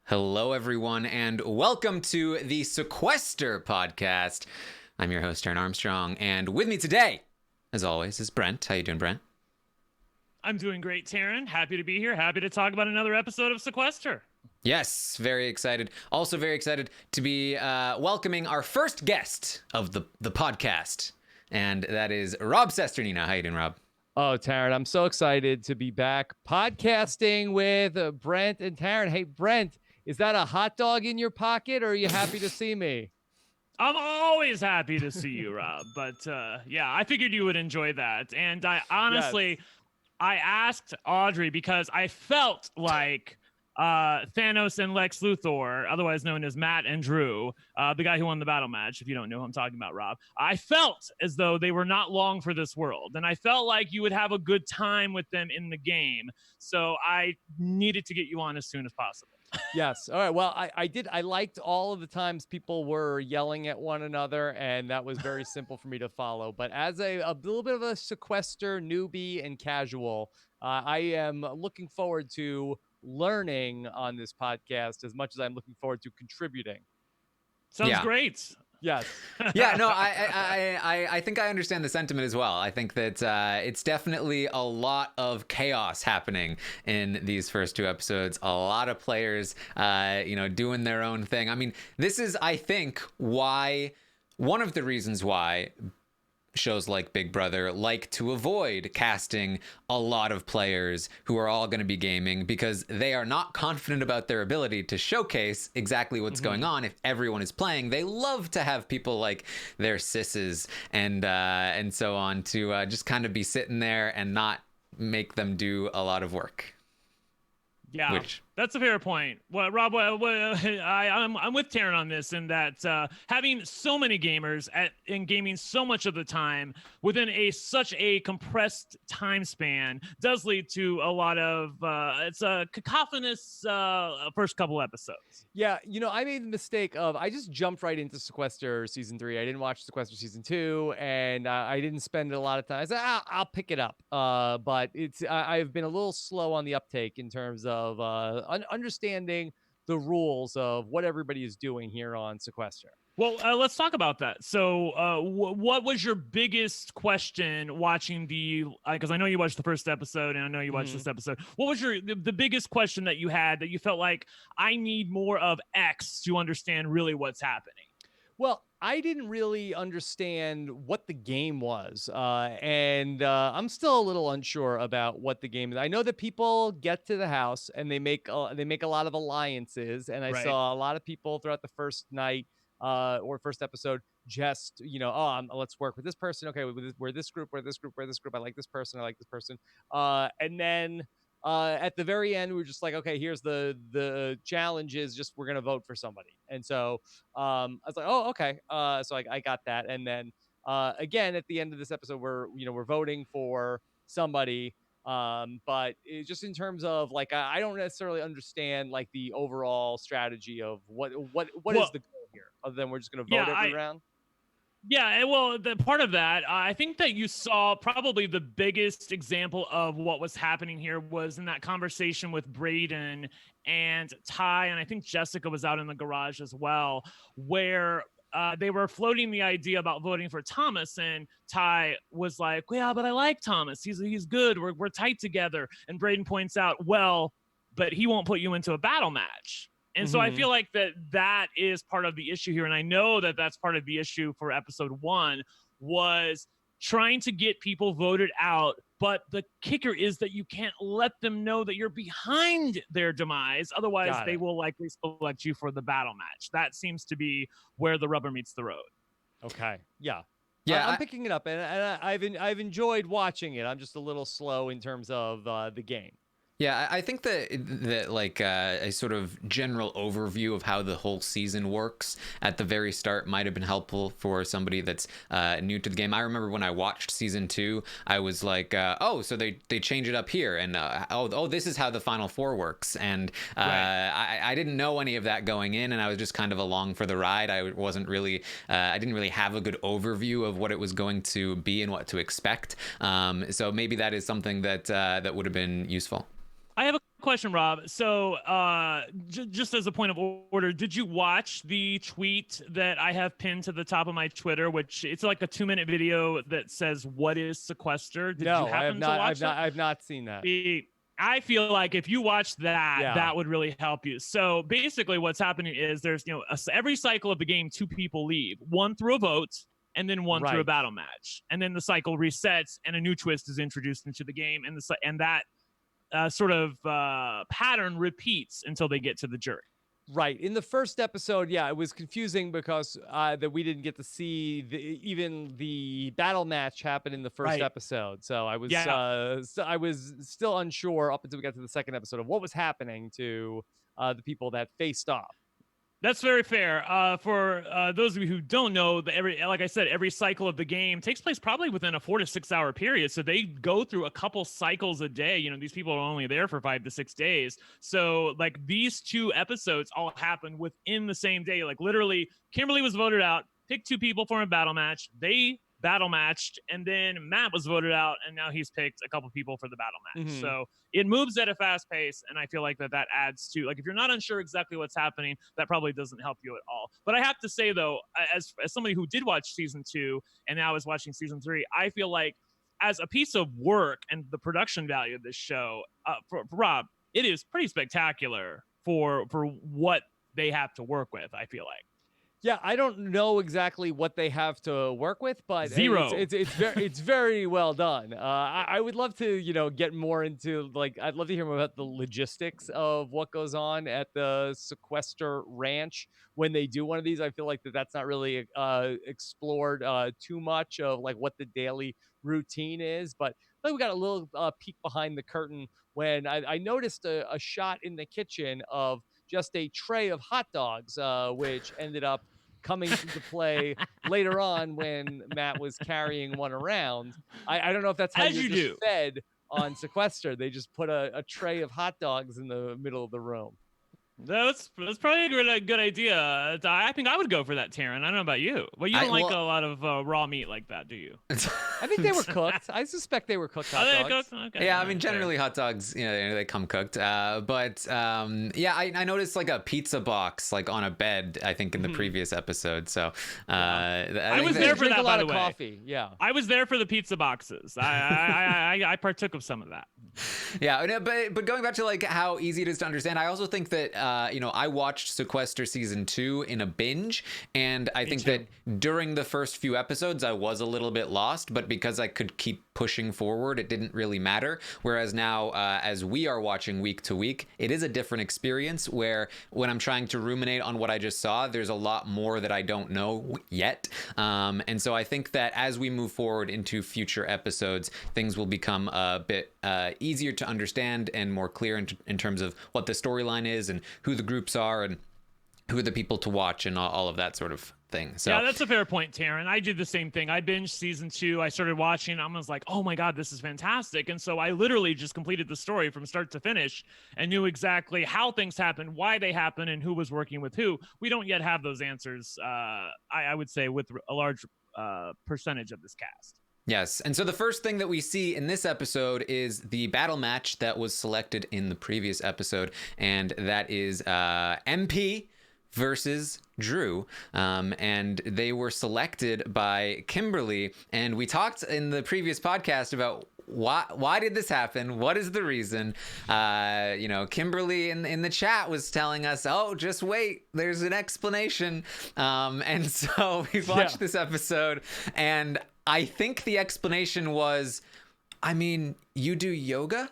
Hello, everyone, and welcome to the Sequester podcast. I'm your host, Taran Armstrong, and with me today, as always, is Brent. How you doing, Brent? I'm doing great, Taran. Happy to be here. Happy to talk about another episode of Sequester. Yes, very excited. Also very excited to be welcoming our first guest of the podcast, and that is Rob Cesternino. How you doing, Rob? Oh, Taran, I'm so excited to be back podcasting with Brent and Taran. Hey, Brent, is that a hot dog in your pocket, or are you happy to see me? I'm always happy to see you, Rob. But yeah, I figured you would enjoy that. And I honestly, Yes. I asked Audrey because I felt like Thanos and Lex Luthor, otherwise known as Matt and Drew, the guy who won the battle match, if you don't know who I'm talking about, Rob, I felt as though they were not long for this world. And I felt like you would have a good time with them in the game. So I needed to get you on as soon as possible. Yes. All right. Well, I liked all of the times people were yelling at one another, and that was very simple for me to follow. But as a little bit of a Sequester newbie and casual, I am looking forward to learning on this podcast as much as I'm looking forward to contributing. Sounds Yeah. great. Yes. Yeah, no, I think I understand the sentiment as well. I think that it's definitely a lot of chaos happening in these first two episodes. A lot of players, doing their own thing. I mean, this is, I think, why one of the reasons why shows like Big Brother like to avoid casting a lot of players who are all going to be gaming, because they are not confident about their ability to showcase exactly what's going on if everyone is playing. They love to have people like their sisses and so on to just kind of be sitting there and not make them do a lot of work. Yeah, that's a fair point. Well, Rob, I'm with Taran on this, in that having so many gamers in gaming so much of the time within such a compressed time span does lead to a lot of it's a cacophonous first couple episodes. Yeah, I made the mistake of I just jumped right into Sequester season 3. I didn't watch Sequester season 2, and I didn't spend a lot of time. I said I'll pick it up, but I've been a little slow on the uptake in terms of understanding the rules of what everybody is doing here on Sequester. Well, let's talk about that. So, what was your biggest question watching because I know you watched the first episode and I know you watched this episode. What was the biggest question that you had that you felt like I need more of X to understand really what's happening? Well, I didn't really understand what the game was, and I'm still a little unsure about what the game is. I know that people get to the house and they make a lot of alliances, and I saw a lot of people throughout the first night or first episode just let's work with this person. Okay, we're this group. I like this person. And then at the very end, we were just like, okay, here's the challenge is just we're gonna vote for somebody. And so I was like, oh, okay. So I got that. And then again at the end of this episode, we're voting for somebody. But just in terms of like, I don't necessarily understand like the overall strategy of what is the goal here, other than we're just gonna vote every round. Yeah, well, the part of that, I think that you saw probably the biggest example of what was happening here was in that conversation with Braden and Ty, and I think Jessica was out in the garage as well, where they were floating the idea about voting for Thomas, and Ty was like, yeah, but I like Thomas. He's good. We're tight together. And Braden points out, well, but he won't put you into a battle match. And so I feel like that is part of the issue here. And I know that that's part of the issue for episode 1 was trying to get people voted out. But the kicker is that you can't let them know that you're behind their demise. Otherwise, they will likely select you for the battle match. That seems to be where the rubber meets the road. Okay. Yeah. Yeah, I'm picking it up, and I've enjoyed watching it. I'm just a little slow in terms of the game. Yeah, I think that like a sort of general overview of how the whole season works at the very start might have been helpful for somebody that's new to the game. I remember when I watched season 2, I was like, oh, so they change it up here, and oh, this is how the Final Four works, and I didn't know any of that going in, and I was just kind of along for the ride. I wasn't really, I didn't really have a good overview of what it was going to be and what to expect. So maybe that is something that would have been useful. I have a question, Rob. So, just as a point of order, did you watch the tweet that I have pinned to the top of my Twitter, which it's like a 2-minute video that says, "What is Sequester?" Did you happen to watch that? I've not seen that. I feel like if you watch that, Yeah. that would really help you. So basically what's happening is there's, every cycle of the game, 2 people leave, one through a vote and then one through a battle match. And then the cycle resets and a new twist is introduced into the game. And that sort of pattern repeats until they get to the jury. Right. In the first episode, yeah, it was confusing because that we didn't get to see even the battle match happen in the first episode. So I was still unsure up until we got to the second episode of what was happening to the people that faced off. That's very fair. For those of you who don't know, like I said, every cycle of the game takes place probably within a 4 to 6 hour period. So they go through a couple cycles a day. These people are only there for 5 to 6 days. So like these 2 episodes all happened within the same day. Like literally, Kimberly was voted out, picked 2 people for a battle match. They battle matched, and then Matt was voted out, and now he's picked a couple people for the battle match. Mm-hmm. So it moves at a fast pace, and I feel like that adds to, like, if you're not unsure exactly what's happening, that probably doesn't help you at all. But I have to say though, as somebody who did watch season 2 and now is watching season 3, I feel like as a piece of work and the production value of this show, for Rob, it is pretty spectacular for what they have to work with, I feel like. Yeah, I don't know exactly what they have to work with, but Zero. It's very well done. I would love to, get more into, like, I'd love to hear more about the logistics of what goes on at the Sequester Ranch when they do one of these. I feel like that's not really explored too much of like what the daily routine is, but we got a little peek behind the curtain when I noticed a shot in the kitchen of just a tray of hot dogs, which ended up coming into play later on when Matt was carrying one around. I don't know if that's how you're just fed on Sequester. They just put a tray of hot dogs in the middle of the room. That's probably a good idea. I think I would go for that, Taran. I don't know about you. Well, you don't like a lot of raw meat like that, do you? I think they were cooked. I suspect they were cooked hot dogs. Cooked? Okay. Yeah, I mean, generally hot dogs, they come cooked. But yeah, I noticed like a pizza box like on a bed, I think in the previous episode. So I was there for that, by the way. Coffee. Yeah, I was there for the pizza boxes. I partook of some of that. Yeah, but going back to like how easy it is to understand, I also think that I watched Sequester season 2 in a binge, and I think that during the first few episodes I was a little bit lost, but because I could keep pushing forward, it didn't really matter. Whereas now, as we are watching week to week, it is a different experience where when I'm trying to ruminate on what I just saw, there's a lot more that I don't know yet. And so I think that as we move forward into future episodes, things will become a bit easier to understand and more clear in terms of what the storyline is and who the groups are and who are the people to watch and all of that sort of thing. So yeah, that's a fair point, Taran. I did the same thing. I binged season 2. I started watching. I was like, oh my God, this is fantastic. And so I literally just completed the story from start to finish and knew exactly how things happened, why they happened, and who was working with who. We don't yet have those answers, I would say, with a large percentage of this cast. Yes, and so the first thing that we see in this episode is the battle match that was selected in the previous episode, and that is MP versus Drew, and they were selected by Kimberly, and we talked in the previous podcast about why did this happen? What is the reason? Kimberly in the chat was telling us, oh, just wait, there's an explanation. And so we watched this episode, and I think the explanation was, you do yoga?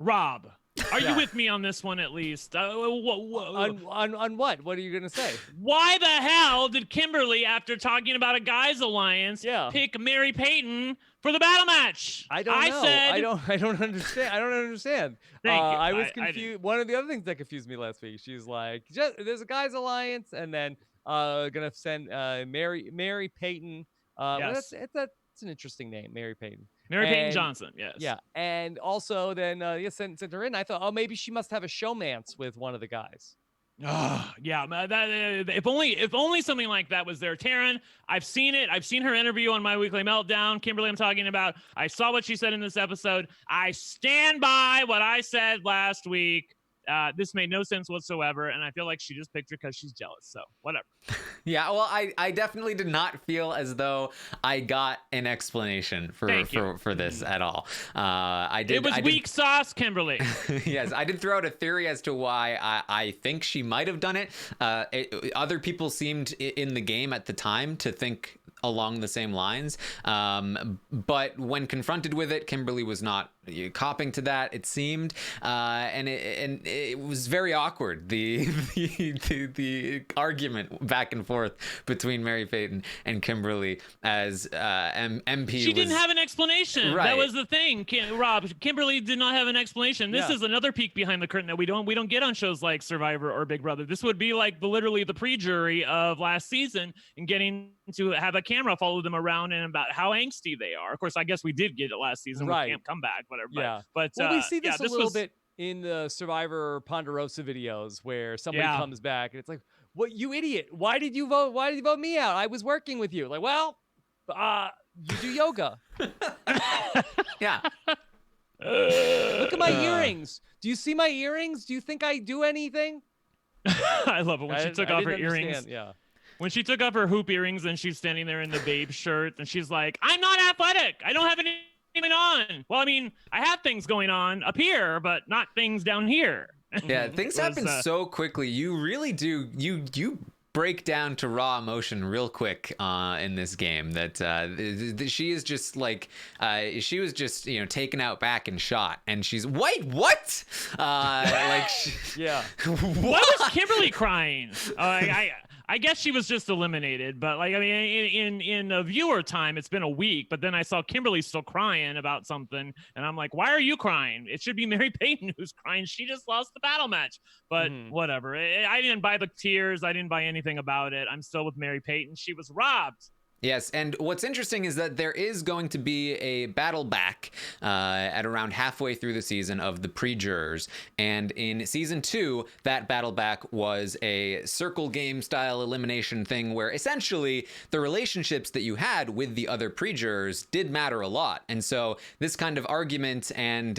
Rob, are you with me on this one at least? On what? What are you gonna say? Why the hell did Kimberly, after talking about a guys alliance, pick Mary Payton for the battle match? I don't know. I don't understand. I don't understand. I was confused. One of the other things that confused me last week, she's like, "There's a guys alliance," and then gonna send Mary Payton. Yes. It's an interesting name, Mary Payton. Payton Johnson, yes. Yeah, and also then sent her in. I thought, oh, maybe she must have a showmance with one of the guys. Yeah. If only something like that was there. Taran, I've seen it. I've seen her interview on My Weekly Meltdown. Kimberly, I'm talking about. I saw what she said in this episode. I stand by what I said last week. This made no sense whatsoever, and I feel like she just picked her because she's jealous. So whatever. Yeah, well, I definitely did not feel as though I got an explanation for this at all. I did. It was weak sauce, Kimberly. Yes, I did throw out a theory as to why I think she might have done it. Other people seemed in the game at the time to think along the same lines, but when confronted with it, Kimberly was not copping to that, it seemed, and it was very awkward, the argument back and forth between Mary Payton and Kimberly as MP. She didn't have an explanation. Right. That was the thing, Rob. Kimberly did not have an explanation. This is another peek behind the curtain that we don't get on shows like Survivor or Big Brother. This would be like literally the pre-jury of last season and getting to have a camera follow them around and about how angsty they are. Of course, I guess we did get it last season with Camp Comeback, whatever. Yeah. But well, we see this a little bit in the Survivor Ponderosa videos where somebody comes back and it's like, "What, you idiot? Why did you vote me out? I was working with you." Like, well, you do yoga. Yeah. Look at my earrings. Do you see my earrings? Do you think I do anything? I love it when she took off her earrings. Yeah. When she took off her hoop earrings and she's standing there in the babe shirt and she's like, "I'm not athletic. I don't have anything on." Well, I mean, I have things going on up here, but not things down here. Yeah, things happen so quickly. You really do. You break down to raw emotion real quick in this game. That she is just like she was just taken out back and shot, and she's wait what? Yeah. Why was Kimberly crying? I guess she was just eliminated, but like, I mean, in a viewer time, it's been a week, but then I saw Kimberly still crying about something, and I'm like, why are you crying? It should be Mary Payton who's crying. She just lost the battle match, but whatever. I didn't buy the tears. I didn't buy anything about it. I'm still with Mary Payton. She was robbed. Yes, and what's interesting is that there is going to be a battle back at around halfway through the season of the pre-jurors, and in season 2, that battle back was a circle game style elimination thing where essentially the relationships that you had with the other pre-jurors did matter a lot, and so this kind of argument and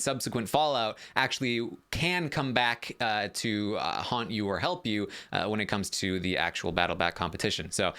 subsequent fallout actually can come back to haunt you or help you when it comes to the actual battle back competition. So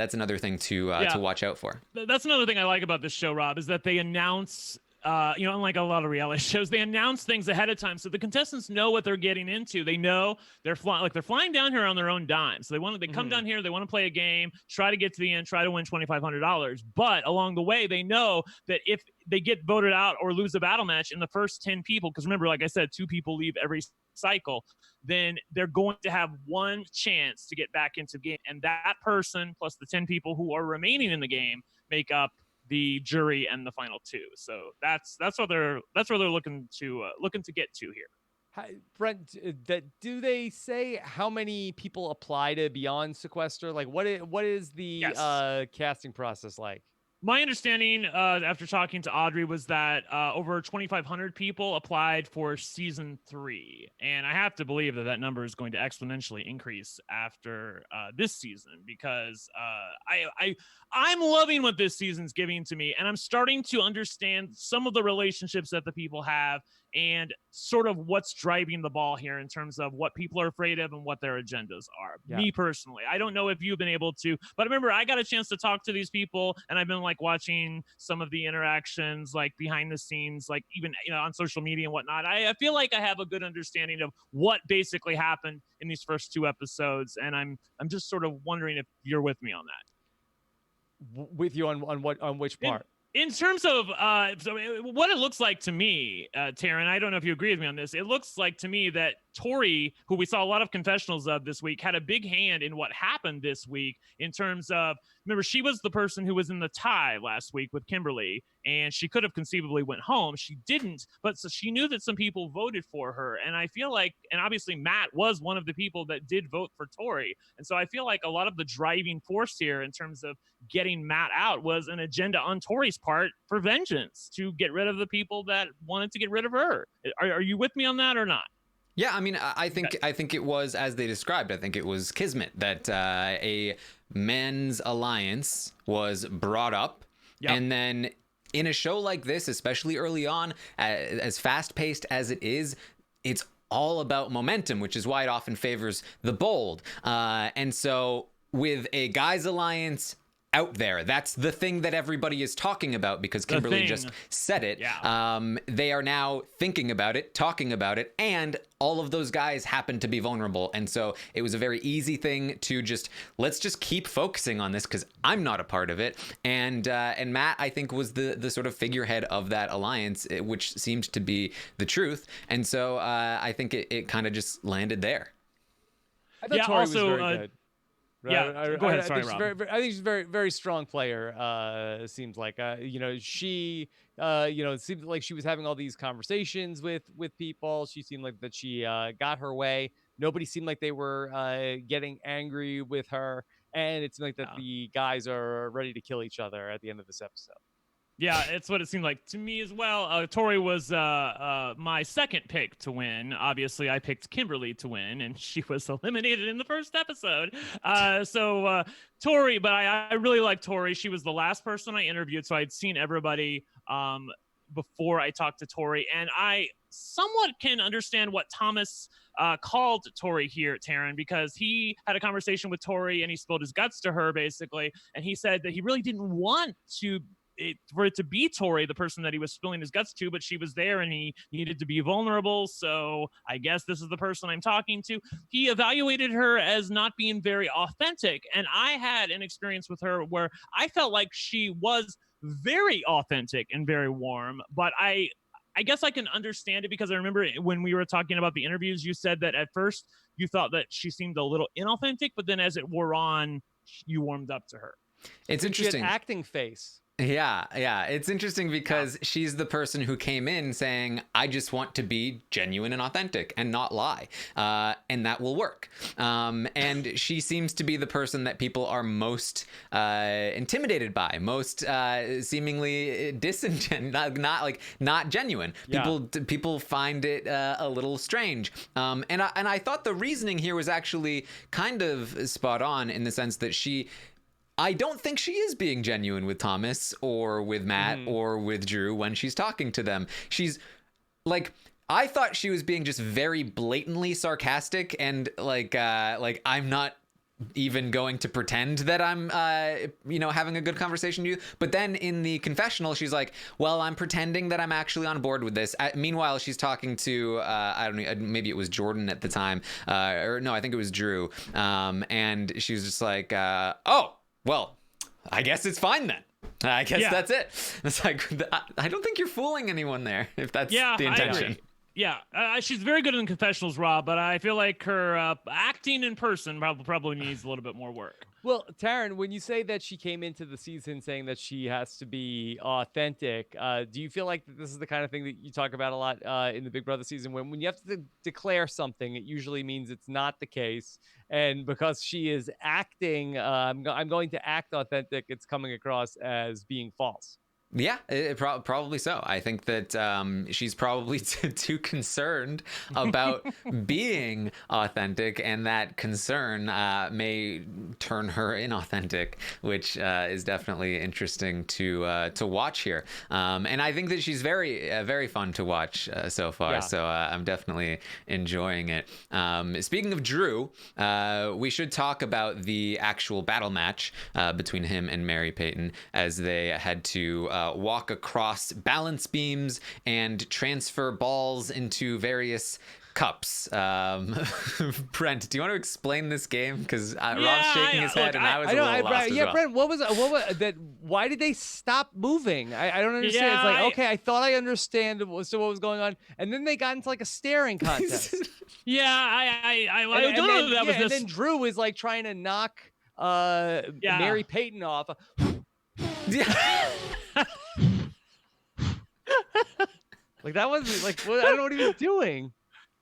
that's another thing to watch out for. That's another thing I like about this show, Rob, is that they announce, unlike a lot of reality shows, they announce things ahead of time so the contestants know what they're getting into. They know they're flying down here on their own dime. So they come down here, they want to play a game, try to get to the end, try to win $2,500. But along the way, they know that if they get voted out or lose a battle match in the first 10 people, because remember, like I said, 2 people leave every cycle, then they're going to have one chance to get back into the game, and that person plus the 10 people who are remaining in the game make up the jury and the final 2. So that's what they're looking to get to here. Hi, Brent, do they say how many people apply to be on Sequester? Like, what is the casting process like? My understanding, after talking to Audrey, was that over 2,500 people applied for season 3, and I have to believe that number is going to exponentially increase after this season, because I'm loving what this season's giving to me, and I'm starting to understand some of the relationships that the people have and sort of what's driving the ball here in terms of what people are afraid of and what their agendas are. Yeah. Me personally, I don't know if you've been able to, but remember, I got a chance to talk to these people, and I've been like watching some of the interactions, like behind the scenes, like even on social media and whatnot. I feel like I have a good understanding of what basically happened in these first 2 episodes, and I'm just sort of wondering if you're with me on that. With you on which part? In terms of what it looks like to me, Taran, I don't know if you agree with me on this. It looks like to me that Tori, who we saw a lot of confessionals of this week, had a big hand in what happened this week in terms of, remember, she was the person who was in the tie last week with Kimberly, and she could have conceivably went home. She didn't, but so she knew that some people voted for her. And I feel like, and obviously Matt was one of the people that did vote for Tori. And so I feel like a lot of the driving force here in terms of getting Matt out was an agenda on Tori's part for vengeance, to get rid of the people that wanted to get rid of her. Are you with me on that or not? Yeah, I mean, I think it was as they described. I think it was kismet that a men's alliance was brought up, and then in a show like this, especially early on, as fast paced as it is, it's all about momentum, which is why it often favors the bold. And so with a guys alliance out there, that's the thing that everybody is talking about because Kimberly just said it. They are now thinking about it, talking about it, and all of those guys happen to be vulnerable. And so it was a very easy thing to let's just keep focusing on this because I'm not a part of it. And Matt, I think, was the sort of figurehead of that alliance, which seemed to be the truth. And so I think it kind of just landed there. I thought Tori was very good. Yeah, go ahead. Sorry, Rob. I think she's a very, very strong player. It seems like, she, it seemed like she was having all these conversations with people. She seemed like that she got her way. Nobody seemed like they were getting angry with her. And it seemed like that the guys are ready to kill each other at the end of this episode. Yeah, it's what it seemed like to me as well. Tori was my second pick to win. Obviously, I picked Kimberly to win, and she was eliminated in the first episode. So Tori, but I really like Tori. She was the last person I interviewed, so I'd seen everybody before I talked to Tori, and I somewhat can understand what Thomas called Tori here, Taran, because he had a conversation with Tori, and he spilled his guts to her, basically, and he said that he really didn't want for it to be Tori, the person that he was spilling his guts to, but she was there and he needed to be vulnerable. So I guess this is the person I'm talking to. He evaluated her as not being very authentic. And I had an experience with her where I felt like she was very authentic and very warm, but I guess I can understand it because I remember when we were talking about the interviews, you said that at first you thought that she seemed a little inauthentic, but then as it wore on, you warmed up to her. It's interesting. She had acting face. Yeah. It's interesting because she's the person who came in saying, I just want to be genuine and authentic and not lie. And that will work. And she seems to be the person that people are most intimidated by, most seemingly disingenuous, not genuine. People find it a little strange. And I thought the reasoning here was actually kind of spot on in the sense that I don't think she is being genuine with Thomas or with Matt or with Drew when she's talking to them. She's like, I thought she was being just very blatantly sarcastic and like I'm not even going to pretend that I'm having a good conversation with you. But then in the confessional, she's like, well, I'm pretending that I'm actually on board with this. Meanwhile, she's talking to I don't know, maybe it was Jordan at the time, or no, I think it was Drew, and she was just like, oh, well, I guess it's fine then. I guess that's it. It's like, I don't think you're fooling anyone there, if that's the intention. Yeah, she's very good in confessionals, Rob, but I feel like her acting in person probably needs a little bit more work. Well, Taran, when you say that she came into the season saying that she has to be authentic, do you feel like this is the kind of thing that you talk about a lot in the Big Brother season? When you have to declare something, it usually means it's not the case. And because she is acting, I'm going to act authentic, it's coming across as being false. Yeah, probably so. I think that she's probably too concerned about being authentic, and that concern may turn her inauthentic, which is definitely interesting to watch here. And I think that she's very fun to watch so far. Yeah. So I'm definitely enjoying it. Speaking of Drew, we should talk about the actual battle match between him and Mary Payton as they had to walk across balance beams and transfer balls into various cups. Brent, do you want to explain this game? Because Rob's shaking his head, and I was a little lost as well. Brent, what was that? Why did they stop moving? I don't understand. It's like, okay, I thought I understand what was going on, and then they got into like a staring contest. I don't know that was this. And then Drew is like trying to knock Mary Payton off. Like that was like, I don't know what he was doing.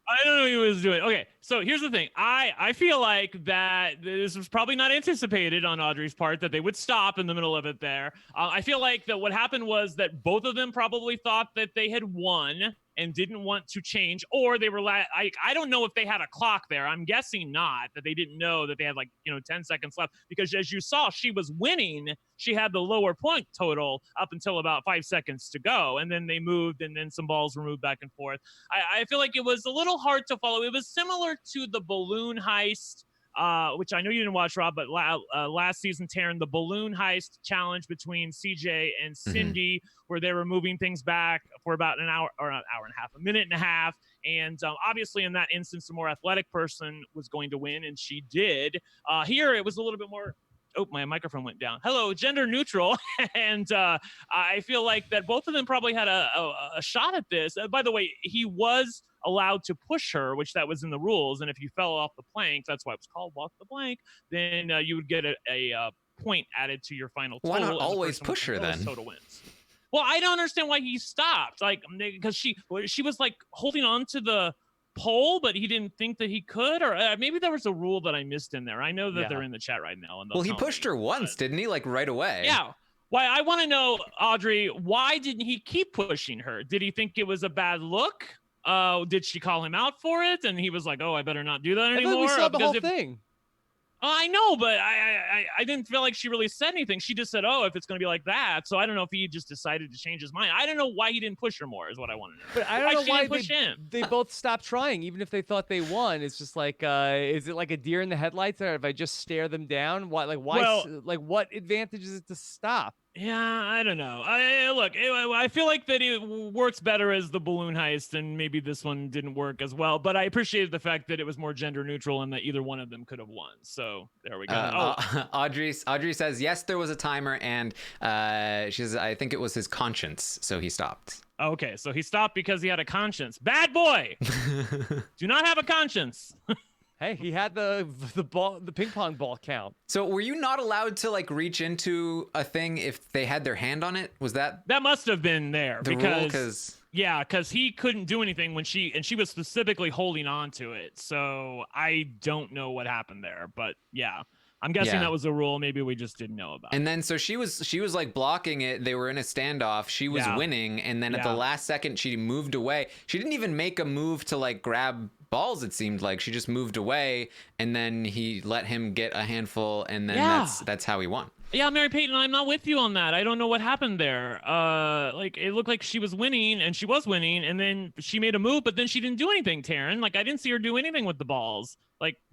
I don't know what he was doing. Okay, so here's the thing. I feel like that this was probably not anticipated on Audrey's part that they would stop in the middle of it there. I feel like that what happened was that both of them probably thought that they had won, and didn't want to change, or they were I don't know if they had a clock there. I'm guessing not, that they didn't know that they had 10 seconds left, because as you saw, she was winning. She had the lower point total up until about 5 seconds to go, and then they moved, and then some balls were moved back and forth. I feel like it was a little hard to follow. It was similar to the balloon heist, which I know you didn't watch, Rob, but last season, Taran, the balloon heist challenge between CJ and Cindy, where they were moving things back for about an hour and a half, a minute and a half. And obviously in that instance, the more athletic person was going to win, and she did. Here, it was a little bit more... Oh, my microphone went down. Hello, gender neutral. And I feel like that both of them probably had a shot at this. By the way, he was allowed to push her, which that was in the rules. And if you fell off the plank, that's why it was called walk the plank, then you would get a point added to your final total. Why not always push her then? Total wins. Well, I don't understand why he stopped. Because she was holding on to the pole, but he didn't think that he could, or maybe there was a rule that I missed in there. I know that they're in the chat right now. And he pushed her once, didn't he? Right away. Yeah. Why? I want to know, Audrey, why didn't he keep pushing her? Did he think it was a bad look? Did she call him out for it? And he was like, "Oh, I better not do that anymore." I thought we saw the whole thing. I know, but I didn't feel like she really said anything. She just said, "Oh, if it's going to be like that." So I don't know if he just decided to change his mind. I don't know why he didn't push her more, is what I want to know. But I don't know why they both stopped trying, even if they thought they won. It's just is it like a deer in the headlights? Or if I just stare them down, why? What advantage is it to stop? Yeah, I don't know. I feel like that it works better as the balloon heist, and maybe this one didn't work as well. But I appreciated the fact that it was more gender neutral and that either one of them could have won. So there we go. Audrey says yes, there was a timer, and she says I think it was his conscience, so he stopped. Okay, so he stopped because he had a conscience. Bad boy. Do not have a conscience. Hey, he had the ping pong ball count. So were you not allowed to reach into a thing if they had their hand on it? Was that must have been there the rule? Because he couldn't do anything when she was specifically holding on to it. So I don't know what happened there, but yeah. I'm guessing that was a rule. Maybe we just didn't know about. And then so she was blocking it. They were in a standoff. She was winning, and then at the last second she moved away. She didn't even make a move to grab balls. It seemed like she just moved away, and then he let him get a handful, and then that's how he won. Yeah, Mary Peyton, I'm not with you on that. I don't know what happened there. It looked like she was winning, and she was winning, and then she made a move, but then she didn't do anything, Taran. I didn't see her do anything with the balls.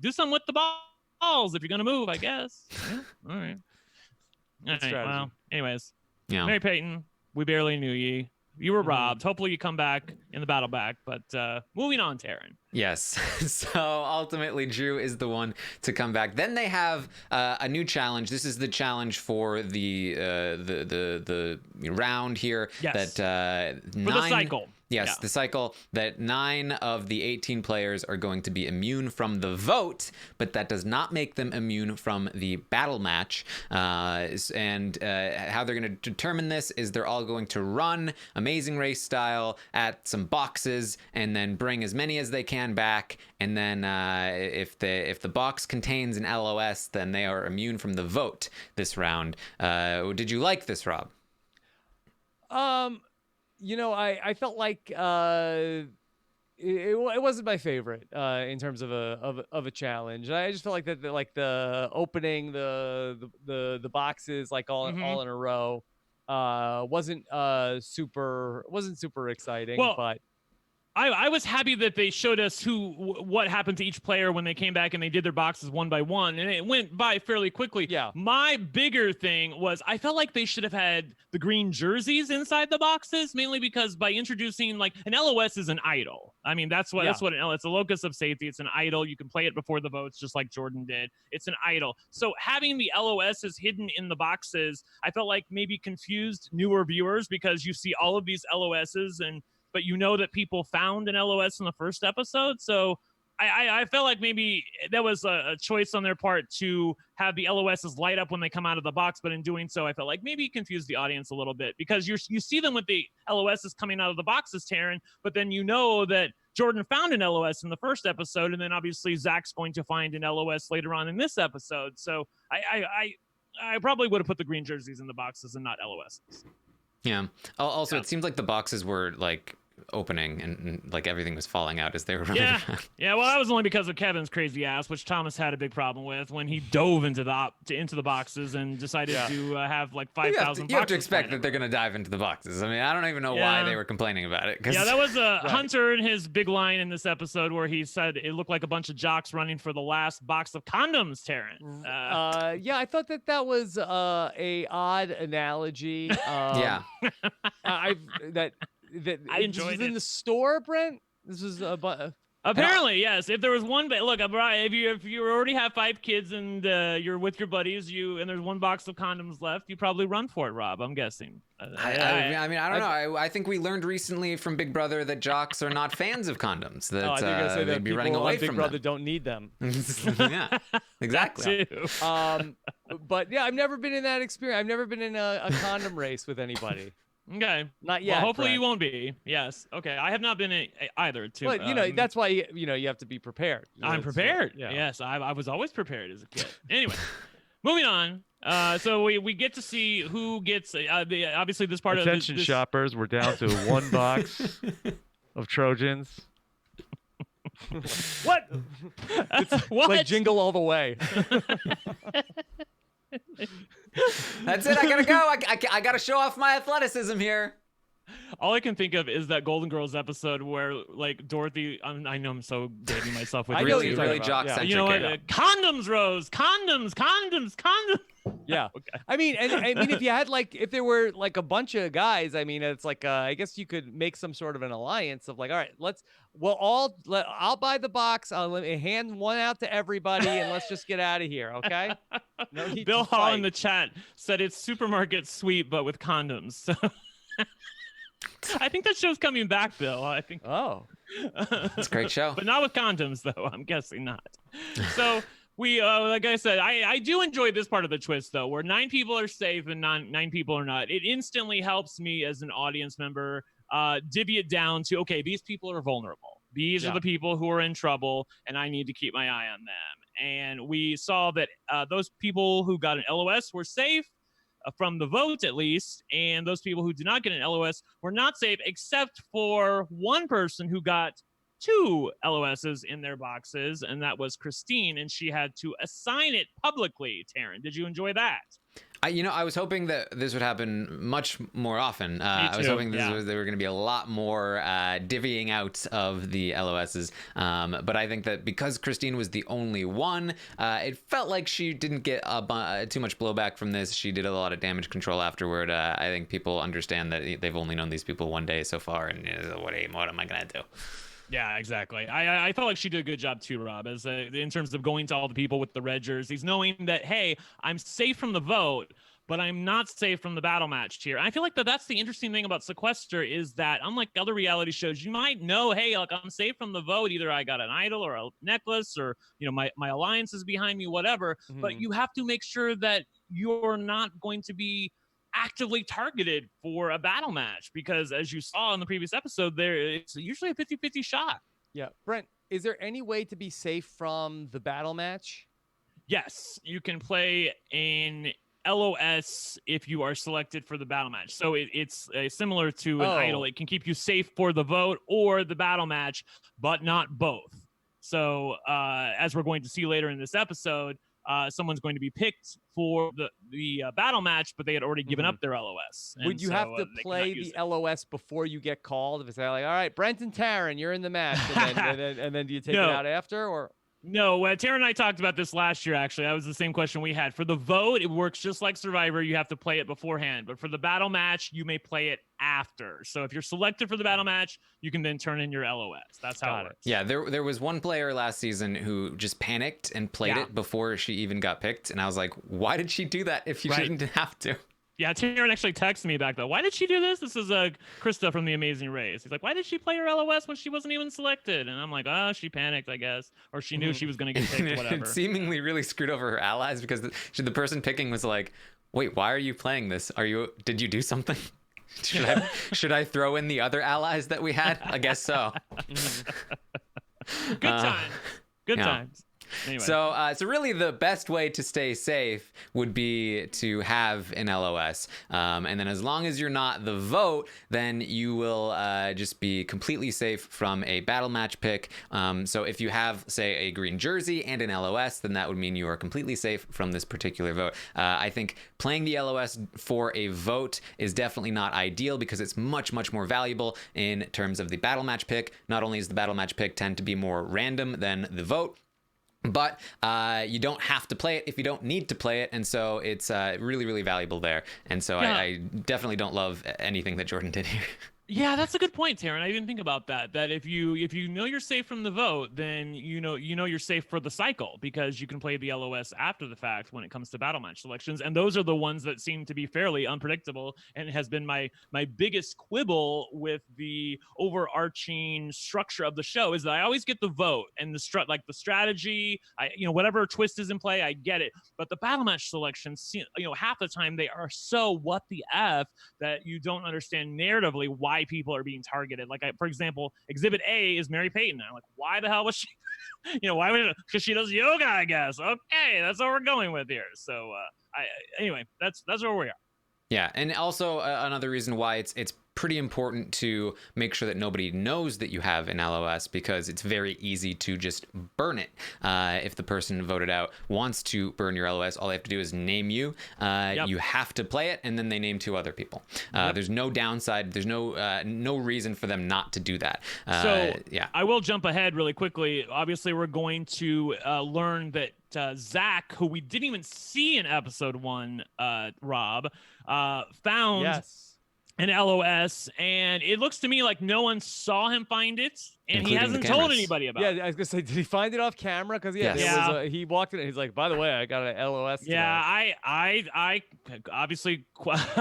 Do something with the balls if you're gonna move, I guess. Yeah. All right. Well, anyways. Yeah. Mary Peyton, we barely knew ye. You were robbed. Hopefully you come back in the battle back. But moving on, Taran. Yes. So ultimately, Drew is the one to come back. Then they have a new challenge. This is the challenge for the round here. Yes. That for the cycle. Yes, the cycle that 9 of the 18 players are going to be immune from the vote, but that does not make them immune from the battle match. And how they're going to determine this is they're all going to run Amazing Race style at some boxes and then bring as many as they can back. And then if the box contains an LOS, then they are immune from the vote this round. Did you like this, Rob? I felt like it wasn't my favorite in terms of a challenge. I just felt like that the opening the boxes all in a row wasn't super exciting. Well, but I was happy that they showed us what happened to each player when they came back and they did their boxes one by one, and it went by fairly quickly. Yeah. My bigger thing was I felt like they should have had the green jerseys inside the boxes, mainly because by introducing an LOS is an idol. I mean, that's what it's a locus of safety. It's an idol. You can play it before the votes, just like Jordan did. It's an idol. So having the LOSs hidden in the boxes, I felt like maybe confused newer viewers because you see all of these LOSs but you know that people found an LOS in the first episode. So I felt like maybe that was a choice on their part to have the LOSs light up when they come out of the box. But in doing so, I felt like maybe it confused the audience a little bit because you see them with the LOSs coming out of the boxes, Taran, but then you know that Jordan found an LOS in the first episode. And then obviously Zach's going to find an LOS later on in this episode. So I probably would have put the green jerseys in the boxes and not LOSs. Yeah. Also, it seems like the boxes were opening, and like everything was falling out as they were running Yeah, around. yeah. Well, that was only because of Kevin's crazy ass, which Thomas had a big problem with when he dove into the boxes and decided to have like 5,000. You have to expect that they're gonna dive into the boxes. I mean, I don't even know why they were complaining about it. Yeah, that was Hunter in his big line in this episode where he said it looked like a bunch of jocks running for the last box of condoms, Taran. Yeah, I thought that was a odd analogy. Yeah. I enjoyed this was it. in the store, Brent. This was Apparently, yes. If there was one, look, if you already have 5 kids and you're with your buddies, and there's one box of condoms left, you probably run for it, Rob. I'm guessing. I mean, I don't know. I think we learned recently from Big Brother that jocks are not fans of condoms. That I think I say they'd that be people running away on Big from Brother them. don't need them. Yeah, exactly. But yeah, I've never been in that experience. I've never been in a condom race with anybody. Okay. Not yet. Well, hopefully Brent. you won't be. Yes. Okay. I have not been in either. Too. But that's why you have to be prepared. I'm prepared. Yeah. Yes, I was always prepared as a kid. Anyway, moving on. So we get to see who gets obviously this part Attention of this shoppers, we're down to one box of Trojans. What? What? Like Jingle All the Way. That's it. I gotta go. I gotta show off my athleticism here. All I can think of is that Golden Girls episode where like Dorothy. I know I'm so dating myself with I know what Really, you're talking really about. jock Yeah. centric. You know what? Condoms, Rose. Condoms. Yeah. Okay. I mean, if you had if there were like a bunch of guys, I mean, it's like I guess you could make some sort of an alliance of like, all right, I'll buy the box. I'll hand one out to everybody, and let's just get out of here, okay? No need Bill to Hall fight. in the chat said it's supermarket sweep, but with condoms. So I think that show's coming back, Bill. I think. Oh. It's a great show. But not with condoms, though. I'm guessing not. So we, like I said, I do enjoy this part of the twist, though, where 9 people are safe and 9 people are not. It instantly helps me as an audience member divvy it down to, okay, these people are vulnerable. These are the people who are in trouble, and I need to keep my eye on them. And we saw that those people who got an LOS were safe. From the vote, at least, and those people who did not get an LOS were not safe, except for one person who got 2 LOSs in their boxes, and that was Christine, and she had to assign it publicly. Taran, did you enjoy that? I was hoping that this would happen much more often. I was too, hoping there were going to be a lot more divvying out of the LOSs. But I think that because Christine was the only one, it felt like she didn't get too much blowback from this. She did a lot of damage control afterward. I think people understand that they've only known these people one day so far, and what am I going to do? Yeah, exactly. I felt like she did a good job too, Rob, as in terms of going to all the people with the red jerseys, knowing that, hey, I'm safe from the vote, but I'm not safe from the battle match here. I feel like that's the interesting thing about Sequester is that, unlike other reality shows, you might know, hey, like I'm safe from the vote. Either I got an idol or a necklace, or my alliance is behind me, whatever. Mm-hmm. But you have to make sure that you're not going to be actively targeted for a battle match, because as you saw in the previous episode, it's usually a 50-50 shot. Yeah. Brent, is there any way to be safe from the battle match? Yes, you can play in LOS if you are selected for the battle match. So it's similar to an idol. It can keep you safe for the vote or the battle match, but not both. So as we're going to see later in this episode, someone's going to be picked for the battle match, but they had already given up their LOS. Would you have to play the LOS before you get called? If it's like, all right, Brent and Taran, you're in the match, and then do you take it out after, or? No, Taran and I talked about this last year, actually. That was the same question we had. For the vote, it works just like Survivor. You have to play it beforehand. But for the battle match, you may play it after. So if you're selected for the battle match, you can then turn in your LOS. That's how it works. Yeah, there was one player last season who just panicked and played it before she even got picked. And I was like, why did she do that if you didn't have to? Yeah, Taran actually texted me back though. Why did she do this? This is Krista from The Amazing Race. He's like, why did she play her LOS when she wasn't even selected? And I'm like, she panicked, I guess, or she knew she was going to get picked. Whatever. It seemingly really screwed over her allies because the person picking was like, wait, why are you playing this? Did you do something? Should I throw in the other allies that we had? I guess so. Good times. Good times. Anyway. So really the best way to stay safe would be to have an LOS. And then as long as you're not the vote, then you will just be completely safe from a battle match pick. So if you have, say, a green jersey and an LOS, then that would mean you are completely safe from this particular vote. I think playing the LOS for a vote is definitely not ideal because it's much, much more valuable in terms of the battle match pick. Not only is the battle match pick tend to be more random than the vote, but you don't have to play it if you don't need to play it, and so it's really, really valuable there. And so I definitely don't love anything that Jordan did here. Yeah, that's a good point, Taran. I didn't think about that. That if you know you're safe from the vote, then you know you're safe for the cycle because you can play the LOS after the fact when it comes to battle match selections, and those are the ones that seem to be fairly unpredictable. And it has been my biggest quibble with the overarching structure of the show is that I always get the vote and the strategy. Whatever twist is in play, I get it. But the battle match selections, half the time they are so what the f that you don't understand narratively why people are being targeted. Like, for example, Exhibit A is Mary Payton. I'm like, why the hell was she? Why would? Because she does yoga, I guess. Okay, that's what we're going with here. So, anyway, that's where we are. Yeah, and also another reason why it's pretty important to make sure that nobody knows that you have an LOS because it's very easy to just burn it. If the person voted out wants to burn your LOS, all they have to do is name you. You have to play it, and then they name 2 other people. There's no downside. There's no reason for them not to do that. I will jump ahead really quickly. Obviously, we're going to learn that Zach, who we didn't even see in episode 1, Rob, found an LOS, and it looks to me like no one saw him find it, and Including he hasn't told anybody about it. Yeah, I was gonna say, did he find it off camera? Because he walked in and he's like, by the way, I got an LOS today. Yeah, I obviously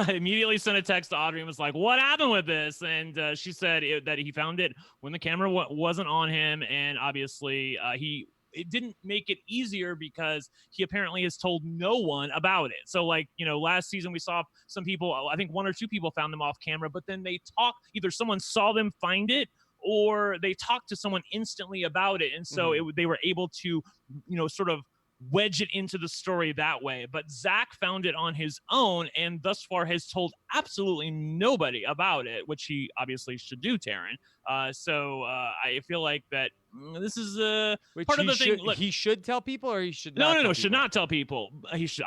immediately sent a text to Audrey and was like, what happened with this? And she said that he found it when the camera wasn't on him, and obviously it didn't make it easier because he apparently has told no one about it. So last season we saw some people, I think 1 or 2 people found them off camera, but then they talked, either someone saw them find it or they talked to someone instantly about it. And so they were able to, sort of wedge it into the story that way. But Zach found it on his own and thus far has told absolutely nobody about it, which he obviously should do, Taran. So I feel like that this is part of the thing. Look, he should tell people, or he should not? No, should not tell people. He should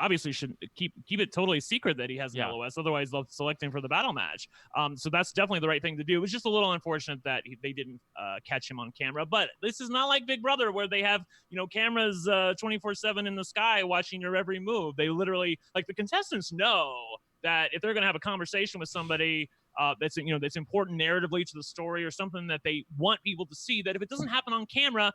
keep it totally secret that he has an LOS. Otherwise, they'll select him for the battle match. So that's definitely the right thing to do. It was just a little unfortunate that they didn't catch him on camera. But this is not like Big Brother where they have cameras 24/7 in the sky watching your every move. They literally, like, the contestants know that if they're going to have a conversation with somebody that's important narratively to the story or something that they want people to see, that if it doesn't happen on camera,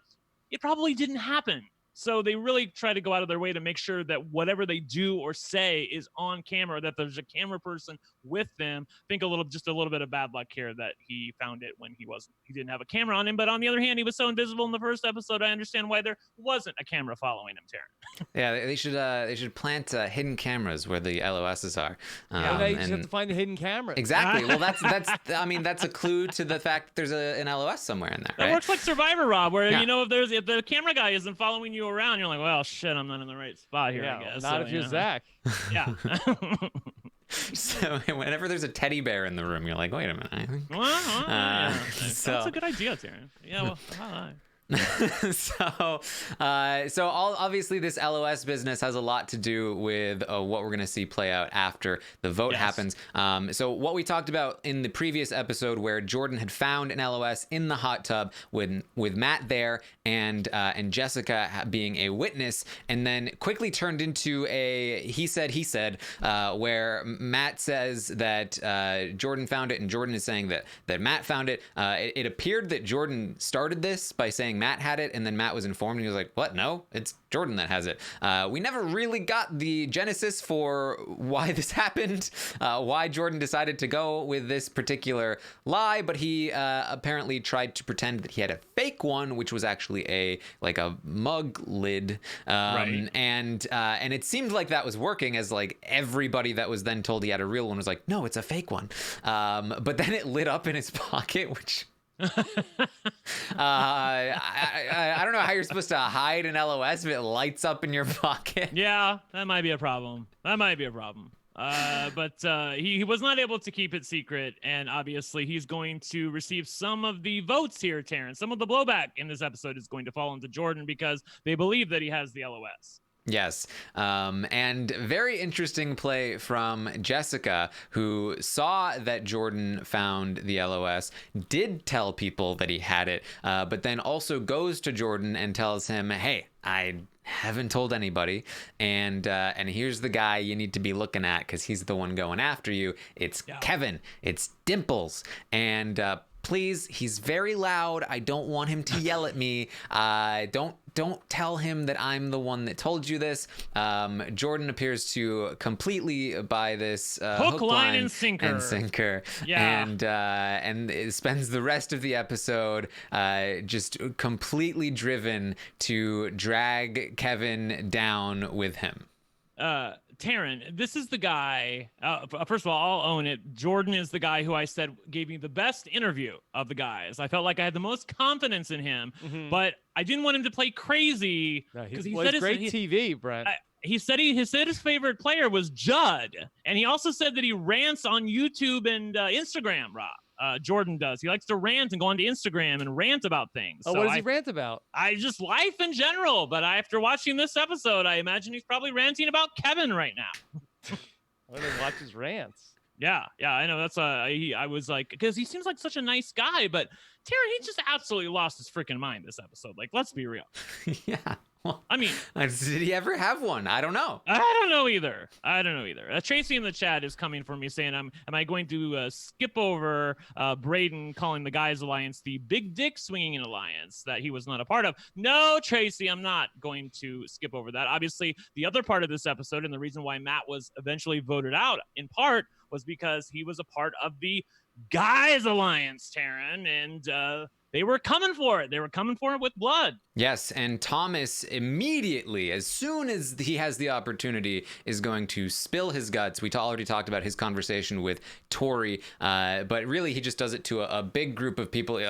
it probably didn't happen. So they really try to go out of their way to make sure that whatever they do or say is on camera, that there's a camera person with them. I think just a little bit of bad luck here that he found it when he didn't have a camera on him. But on the other hand, he was so invisible in the first episode. I understand why there wasn't a camera following him, Taran. Yeah, they should plant hidden cameras where the LOSs are. You just have to find the hidden camera. Exactly. Well, that's a clue to the fact that there's an LOS somewhere in there. Right? That works like Survivor, Rob, where if the camera guy isn't following you around, you're like, well, shit, I'm not in the right spot here. I guess not if you're Zach. Yeah. So whenever there's a teddy bear in the room, you're like, wait a minute. That's a good idea, Taran. Yeah. Well, so obviously this LOS business has a lot to do with what we're going to see play out after the vote happens. So what we talked about in the previous episode where Jordan had found an LOS in the hot tub with Matt there and Jessica being a witness, and then quickly turned into a he said where Matt says that Jordan found it and Jordan is saying that Matt found it. It appeared that Jordan started this by saying Matt had it, and then Matt was informed and he was like, what? No, it's Jordan that has it. We never really got the genesis for why this happened, why Jordan decided to go with this particular lie, but he apparently tried to pretend that he had a fake one, which was actually a mug lid. Right. And it seemed like that was working, as like everybody that was then told he had a real one was like, no, it's a fake one. But then it lit up in his pocket, which I don't know how you're supposed to hide an LOS if it lights up in your pocket. Yeah, that might be a problem. But he was not able to keep it secret, and obviously he's going to receive some of the votes here, Taran. Some of the blowback in this episode is going to fall into Jordan because they believe that he has the LOS. Yes. And very interesting play from Jessica, who saw that Jordan found the LOS, did tell people that he had it, but then also goes to Jordan and tells him, hey, I haven't told anybody, and here's the guy you need to be looking at because he's the one going after you. It's Kevin. It's Dimples. And please, he's very loud. I don't want him to yell at me. Don't tell him that I'm the one that told you this. Jordan appears to completely buy this hook, line, and sinker. Yeah. And it spends the rest of the episode just completely driven to drag Kevin down with him. Taran, this is the guy. First of all, I'll own it. Jordan is the guy who I said gave me the best interview of the guys. I felt like I had the most confidence in him, but I didn't want him to play crazy because he said great TV, Brent. He said his favorite player was Judd, and he also said that he rants on YouTube and Instagram. Rob. Jordan does. He likes to rant and go onto Instagram and rant about things. Oh, so what does he rant about? I just life in general. But after watching this episode, I imagine he's probably ranting about Kevin right now. I didn't watch his rants. Yeah, I know. That's I was like, because he seems like such a nice guy, but Taran, he just absolutely lost his freaking mind this episode. Like, let's be real. Yeah. Well, I mean, did he ever have one? I don't know. I don't know either. Tracy in the chat is coming for me saying, am I going to skip over Braden calling the Guys Alliance the Big Dick Swinging Alliance that he was not a part of? No, Tracy, I'm not going to skip over that. Obviously, the other part of this episode and the reason why Matt was eventually voted out in part was because he was a part of the Guys Alliance, Taran, and they were coming for it. They were coming for it with blood. Yes, and Thomas immediately, as soon as he has the opportunity, is going to spill his guts. We already talked about his conversation with Tori, but really he just does it to a big group of people. It's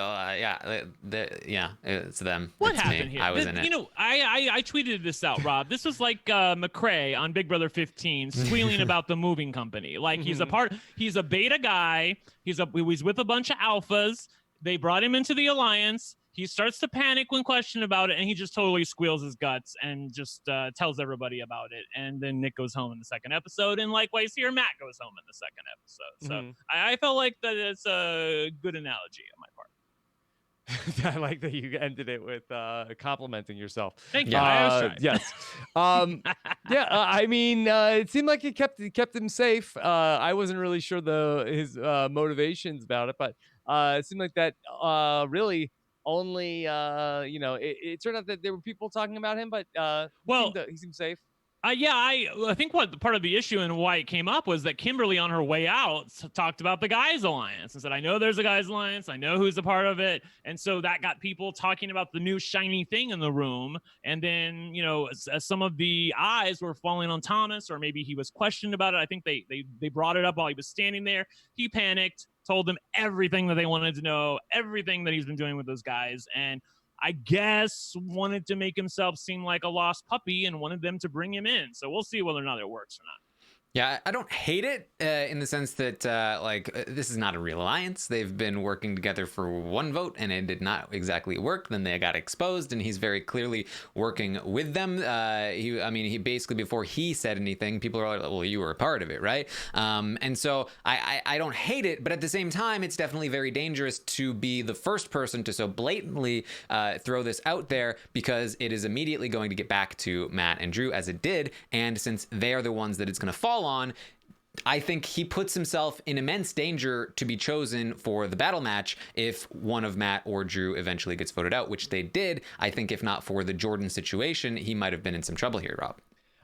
them. What it's happened me. here? I was in it. You know, I tweeted this out, Rob. This was like McRae on Big Brother 15 squealing about the moving company. Like he's a beta guy. He's with a bunch of alphas. They brought him into the alliance. He starts to panic when questioned about it, and he just totally squeals his guts and just tells everybody about it. And then Nick goes home in the second episode, and likewise here, Matt goes home in the second episode. So I felt like that it's a good analogy on my part. I like that you ended it with complimenting yourself. Thank you. I was trying. Yes. I mean, it seemed like it kept him safe. I wasn't really sure his motivations about it, but it seemed like that really only it turned out that there were people talking about him, but he seemed safe. I think what part of the issue and why it came up was that Kimberly on her way out talked about the Guys Alliance and said, I know there's a Guys Alliance. I know who's a part of it. And so that got people talking about the new shiny thing in the room. And then, as some of the eyes were falling on Thomas, or maybe he was questioned about it. I think they brought it up while he was standing there. He panicked, told them everything that they wanted to know, everything that he's been doing with those guys. And I guess wanted to make himself seem like a lost puppy and wanted them to bring him in. So we'll see whether or not it works or not. Yeah, I don't hate it in the sense that this is not a real alliance. They've been working together for one vote and it did not exactly work. Then they got exposed and he's very clearly working with them. He basically, before he said anything, people are like, well, you were a part of it, right? And so I don't hate it, but at the same time, it's definitely very dangerous to be the first person to so blatantly throw this out there, because it is immediately going to get back to Matt and Drew, as it did. And since they are the ones that it's going to fall on, I think he puts himself in immense danger to be chosen for the battle match if one of Matt or Drew eventually gets voted out, which they did. I think if not for the Jordan situation, he might have been in some trouble here, Rob.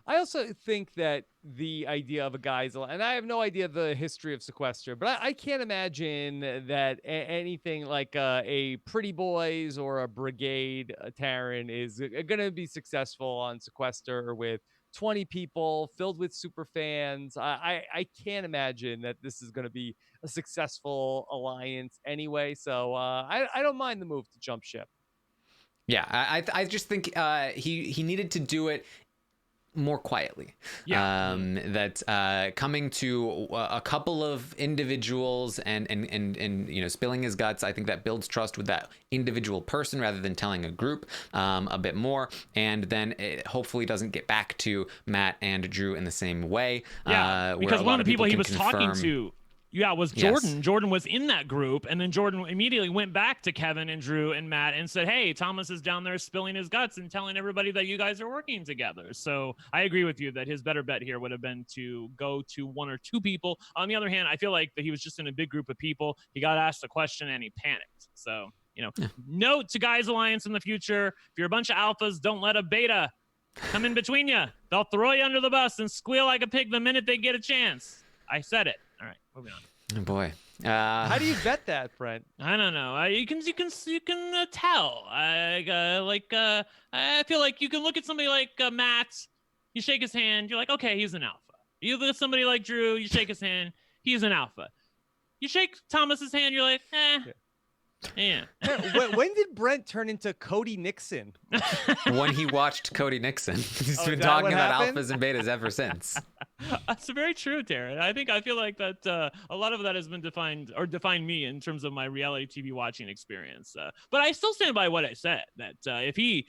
I also think that the idea of a Guys Alliance, and I have no idea the history of Sequester, but I can't imagine that anything like a Pretty Boys or a Brigade, Taran, is going to be successful on Sequester with 20 people filled with super fans. I can't imagine that this is going to be a successful alliance anyway. So I don't mind the move to jump ship. Yeah, I just think he needed to do it more quietly. Yeah. That coming to a couple of individuals and you know, spilling his guts, I think that builds trust with that individual person rather than telling a group a bit more, and then it hopefully doesn't get back to Matt and Drew in the same way. Yeah, because one of the people he was talking to, was Jordan. Yes. Jordan was in that group, and then Jordan immediately went back to Kevin and Drew and Matt and said, hey, Thomas is down there spilling his guts and telling everybody that you guys are working together. So I agree with you that his better bet here would have been to go to one or two people. On the other hand, I feel like that he was just in a big group of people. He got asked a question and he panicked. So, you know, note to Guys Alliance in the future, if you're a bunch of alphas, don't let a beta come in between you. They'll throw you under the bus and squeal like a pig the minute they get a chance. I said it. All right, moving on. Oh boy. How do you vet that, Brent? I don't know. You can tell. I feel like you can look at somebody like Matt. You shake his hand. You're like, okay, he's an alpha. You look at somebody like Drew. You shake his hand. He's an alpha. You shake Thomas's hand. You're like, yeah. When did Brent turn into Cody Nixon? When he watched Cody Nixon. He's been talking about alphas and betas ever since. That's very true, Taran. I feel like that a lot of that has been defined me in terms of my reality TV watching experience. But I still stand by what I said, that if he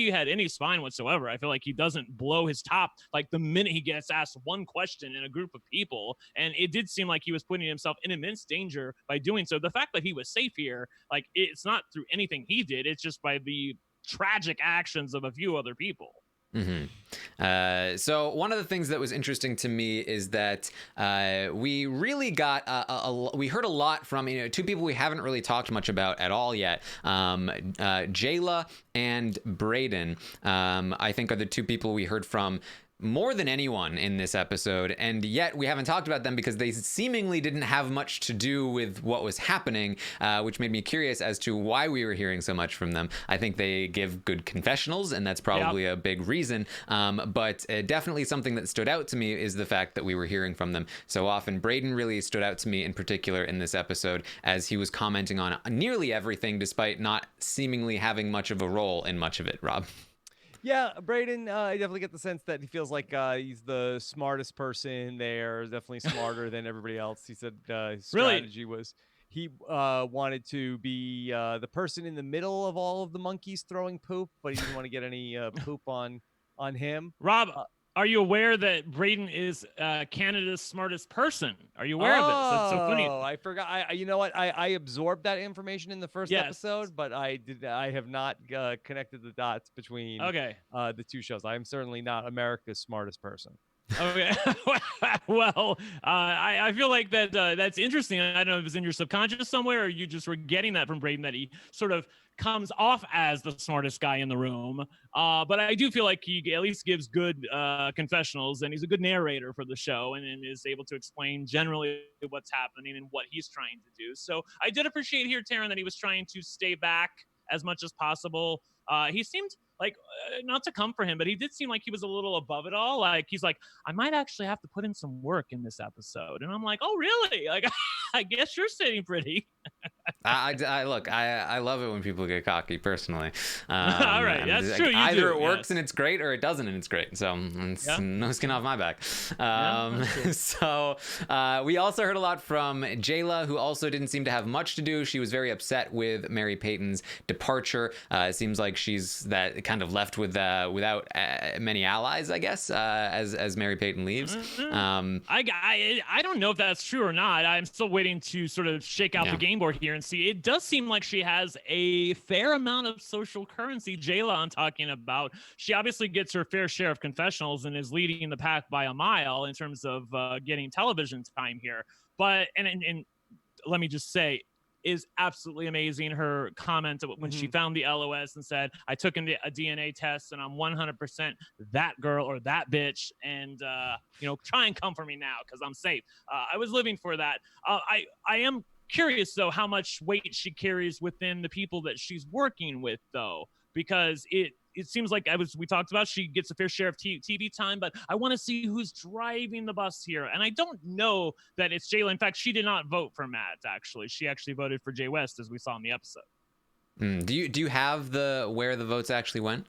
had any spine whatsoever, I feel like he doesn't blow his top like the minute he gets asked one question in a group of people. And it did seem like he was putting himself in immense danger by doing so. The fact that he was safe here, like, it's not through anything he did, it's just by the tragic actions of a few other people. Mm-hmm. So one of the things that was interesting to me is that we really got we heard a lot from, you know, two people we haven't really talked much about at all yet. Jayla and Braden, I think, are the two people we heard from more than anyone in this episode, and yet we haven't talked about them because they seemingly didn't have much to do with what was happening, which made me curious as to why we were hearing so much from them. I think they give good confessionals, and that's probably a big reason, but definitely something that stood out to me is the fact that we were hearing from them so often. Braden really stood out to me in particular in this episode, as he was commenting on nearly everything despite not seemingly having much of a role in much of it. Rob? Yeah, Braden, I definitely get the sense that he feels like he's the smartest person there, definitely smarter than everybody else. He said his strategy was he wanted to be the person in the middle of all of the monkeys throwing poop, but he didn't want to get any poop on him. Rob, are you aware that Braden is Canada's smartest person? Are you aware of this? That's so funny. Oh, I forgot. You know what? I absorbed that information in the first episode, but I have not connected the dots between the two shows. I am certainly not America's smartest person. Okay. Well, I feel like that's interesting. I don't know if it's in your subconscious somewhere, or you just were getting that from Braden, that he sort of comes off as the smartest guy in the room. But I do feel like he at least gives good confessionals, and he's a good narrator for the show, and is able to explain generally what's happening and what he's trying to do. So I did appreciate here, Taran, that he was trying to stay back as much as possible. He seemed like, not to come for him, but he did seem like he was a little above it all. Like, he's like, I might actually have to put in some work in this episode. And I'm like, oh, really? Like, I guess you're sitting pretty. I look, I love it when people get cocky personally. All right, that's like, true. Either it works and it's great, or it doesn't and it's great. So it's no skin off my back. So we also heard a lot from Jayla, who also didn't seem to have much to do. She was very upset with Mary Payton's departure. It seems like she's that kind of left with without many allies, I guess, as Mary Payton leaves. I don't know if that's true or not. I'm still waiting to sort of shake out the game board here and see. It does seem like she has a fair amount of social currency. Jayla, I'm talking about. She obviously gets her fair share of confessionals and is leading the pack by a mile in terms of getting television time here. But and let me just say, is absolutely amazing. Her comment when she found the LOS and said, I took a DNA test and I'm 100% that girl or that bitch. And, try and come for me now because I'm safe. I was living for that. I am curious, though, how much weight she carries within the people that she's working with, though, because it seems like we talked about, she gets a fair share of TV time, but I want to see who's driving the bus here. And I don't know that it's Jayla. In fact, she did not vote for Matt, actually. She actually voted for Jay West, as we saw in the episode. Do you have where the votes actually went?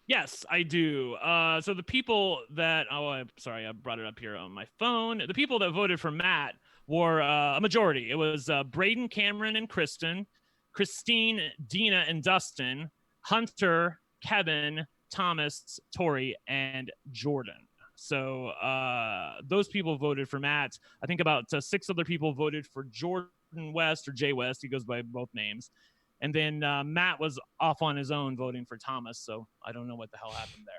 Yes, I do. So the people that, I'm sorry, I brought it up here on my phone. The people that voted for Matt were a majority. It was Braden, Cameron, and Kristen, Christine, Dina, and Dustin, Hunter, Kevin, Thomas, Tori, and Jordan. So those people voted for Matt. I think about 6 other people voted for Jordan West or Jay West. He goes by both names. And then Matt was off on his own voting for Thomas. So I don't know what the hell happened there.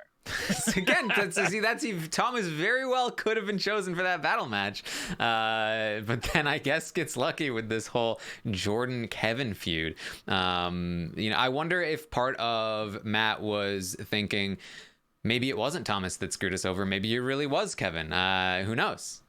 So again, Thomas very well could have been chosen for that battle match. But then I guess gets lucky with this whole Jordan-Kevin feud. I wonder if part of Matt was thinking maybe it wasn't Thomas that screwed us over. Maybe it really was Kevin. Who knows?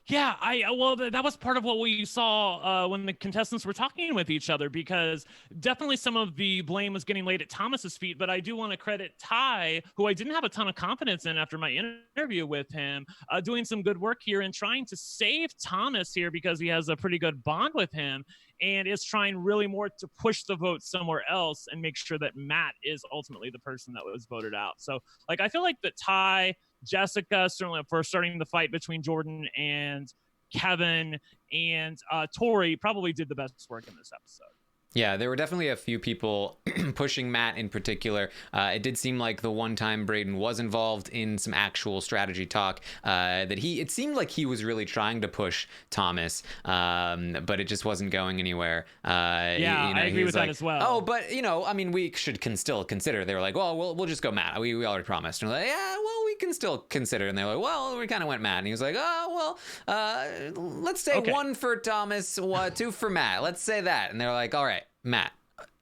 Yeah, that was part of what we saw when the contestants were talking with each other, because definitely some of the blame was getting laid at Thomas's feet. But I do want to credit Ty, who I didn't have a ton of confidence in after my interview with him, doing some good work here and trying to save Thomas here, because he has a pretty good bond with him and is trying really more to push the vote somewhere else and make sure that Matt is ultimately the person that was voted out. So I feel like that Ty, Jessica, certainly for starting the fight between Jordan and Kevin, and Tori probably did the best work in this episode. Yeah, there were definitely a few people pushing Matt in particular. It did seem like the one time Braden was involved in some actual strategy talk, it seemed like he was really trying to push Thomas, but it just wasn't going anywhere. I agree with that as well. Oh, but we should still consider. They were like, well, we'll just go Matt. We already promised. And we're like, yeah, well, we can still consider. And they were like, well, we kind of went Matt. And he was like, oh, well, let's say 1 for Thomas, 2 for Matt. Let's say that. And they were like, all right, Matt.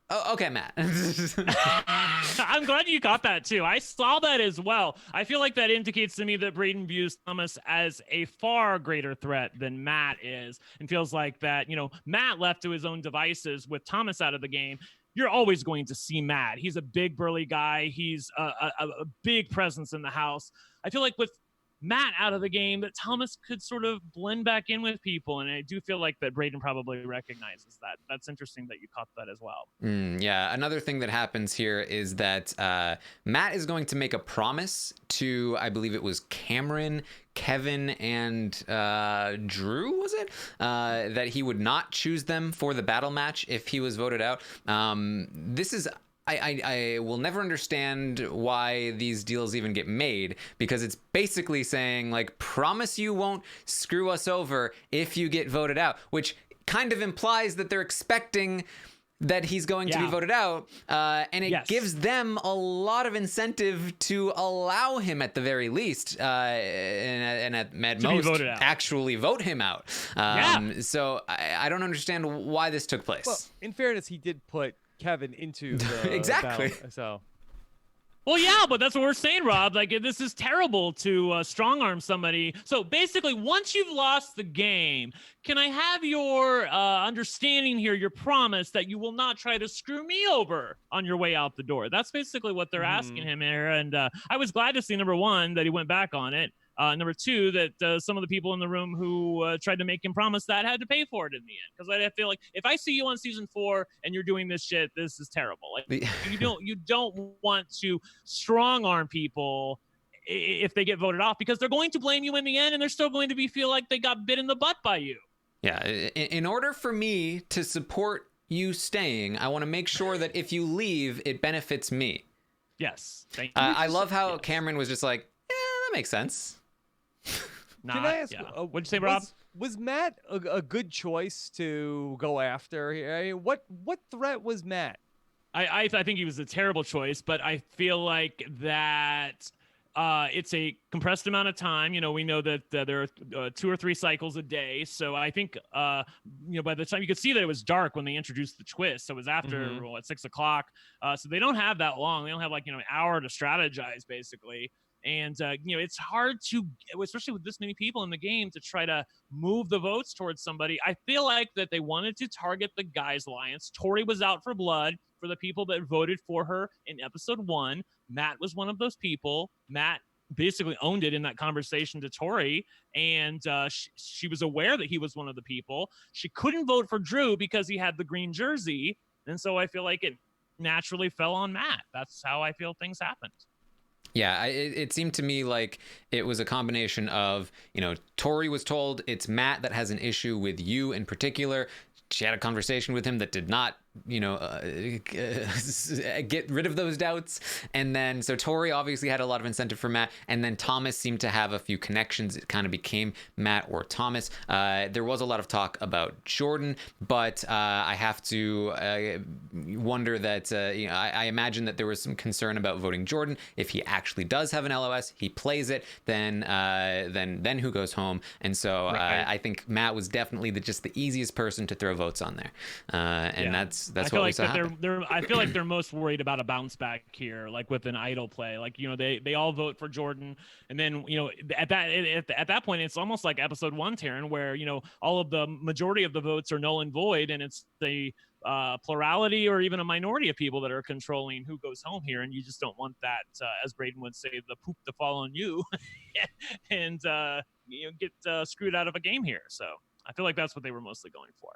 Oh, okay, Matt. I'm glad you got that too. I saw that as well. I feel like that indicates to me that Braden views Thomas as a far greater threat than Matt is, and feels like that, Matt left to his own devices with Thomas out of the game. You're always going to see Matt. He's a big burly guy. He's a big presence in the house. I feel like with Matt out of the game, that Thomas could sort of blend back in with people, and I do feel like that Braden probably recognizes that. That's interesting that you caught that as well. Yeah, another thing that happens here is that Matt is going to make a promise to, I believe it was Cameron, Kevin, and Drew, was it? That he would not choose them for the battle match if he was voted out. This is... I will never understand why these deals even get made, because it's basically saying, promise you won't screw us over if you get voted out, which kind of implies that they're expecting that he's going to be voted out, and it gives them a lot of incentive to allow him at the very least, and at most actually vote him out. So I don't understand why this took place. Well, in fairness, he did put Kevin into the exactly battle, so. Well, yeah, but that's what we're saying, Rob. This is terrible to strong arm somebody. So basically, once you've lost the game, can I have your understanding here, your promise that you will not try to screw me over on your way out the door? That's basically what they're asking him here. And I was glad to see, number 1, that he went back on it. Number 2, that some of the people in the room who tried to make him promise that had to pay for it in the end. Because I feel like if I see you on season 4 and you're doing this shit, this is terrible. You don't want to strong arm people if they get voted off, because they're going to blame you in the end, and they're still going to feel like they got bit in the butt by you. Yeah. In order for me to support you staying, I want to make sure that if you leave, it benefits me. Yes. Thank you. I love how Cameron was just like, yeah, that makes sense. Can I ask, what'd you say, Rob? Was Matt a good choice to go after here? I mean, what threat was Matt? I think he was a terrible choice, but I feel like that it's a compressed amount of time. We know that there are 2 or 3 cycles a day. So I think, by the time you could see that it was dark when they introduced the twist. So it was after at 6 o'clock. So they don't have that long. They don't have an hour to strategize, basically. And it's hard to, especially with this many people in the game, to try to move the votes towards somebody. I feel like that they wanted to target the Guys Alliance. Tori was out for blood for the people that voted for her in episode 1. Matt was one of those people. Matt basically owned it in that conversation to Tori, and she was aware that he was one of the people. She couldn't vote for Drew because he had the green jersey, and so I feel like it naturally fell on Matt. That's how I feel things happened. Yeah, it seemed to me like it was a combination of, Tori was told it's Matt that has an issue with you in particular. She had a conversation with him that did not, get rid of those doubts. And then, so Tori obviously had a lot of incentive for Matt. And then Thomas seemed to have a few connections. It kind of became Matt or Thomas. There was a lot of talk about Jordan, but I have to wonder that, I imagine that there was some concern about voting Jordan. If he actually does have an LOS, he plays it, then who goes home? And so I think Matt was definitely just the easiest person to throw votes on there. That's what we saw happen. I feel like they're most worried about a bounce back here, like with an idol play. Like, they all vote for Jordan, and then at that point it's almost like episode 1, Taran, where all of the majority of the votes are null and void, and it's the plurality or even a minority of people that are controlling who goes home here, and you just don't want that, as Braden would say, the poop to fall on you, and get screwed out of a game here. So I feel like that's what they were mostly going for.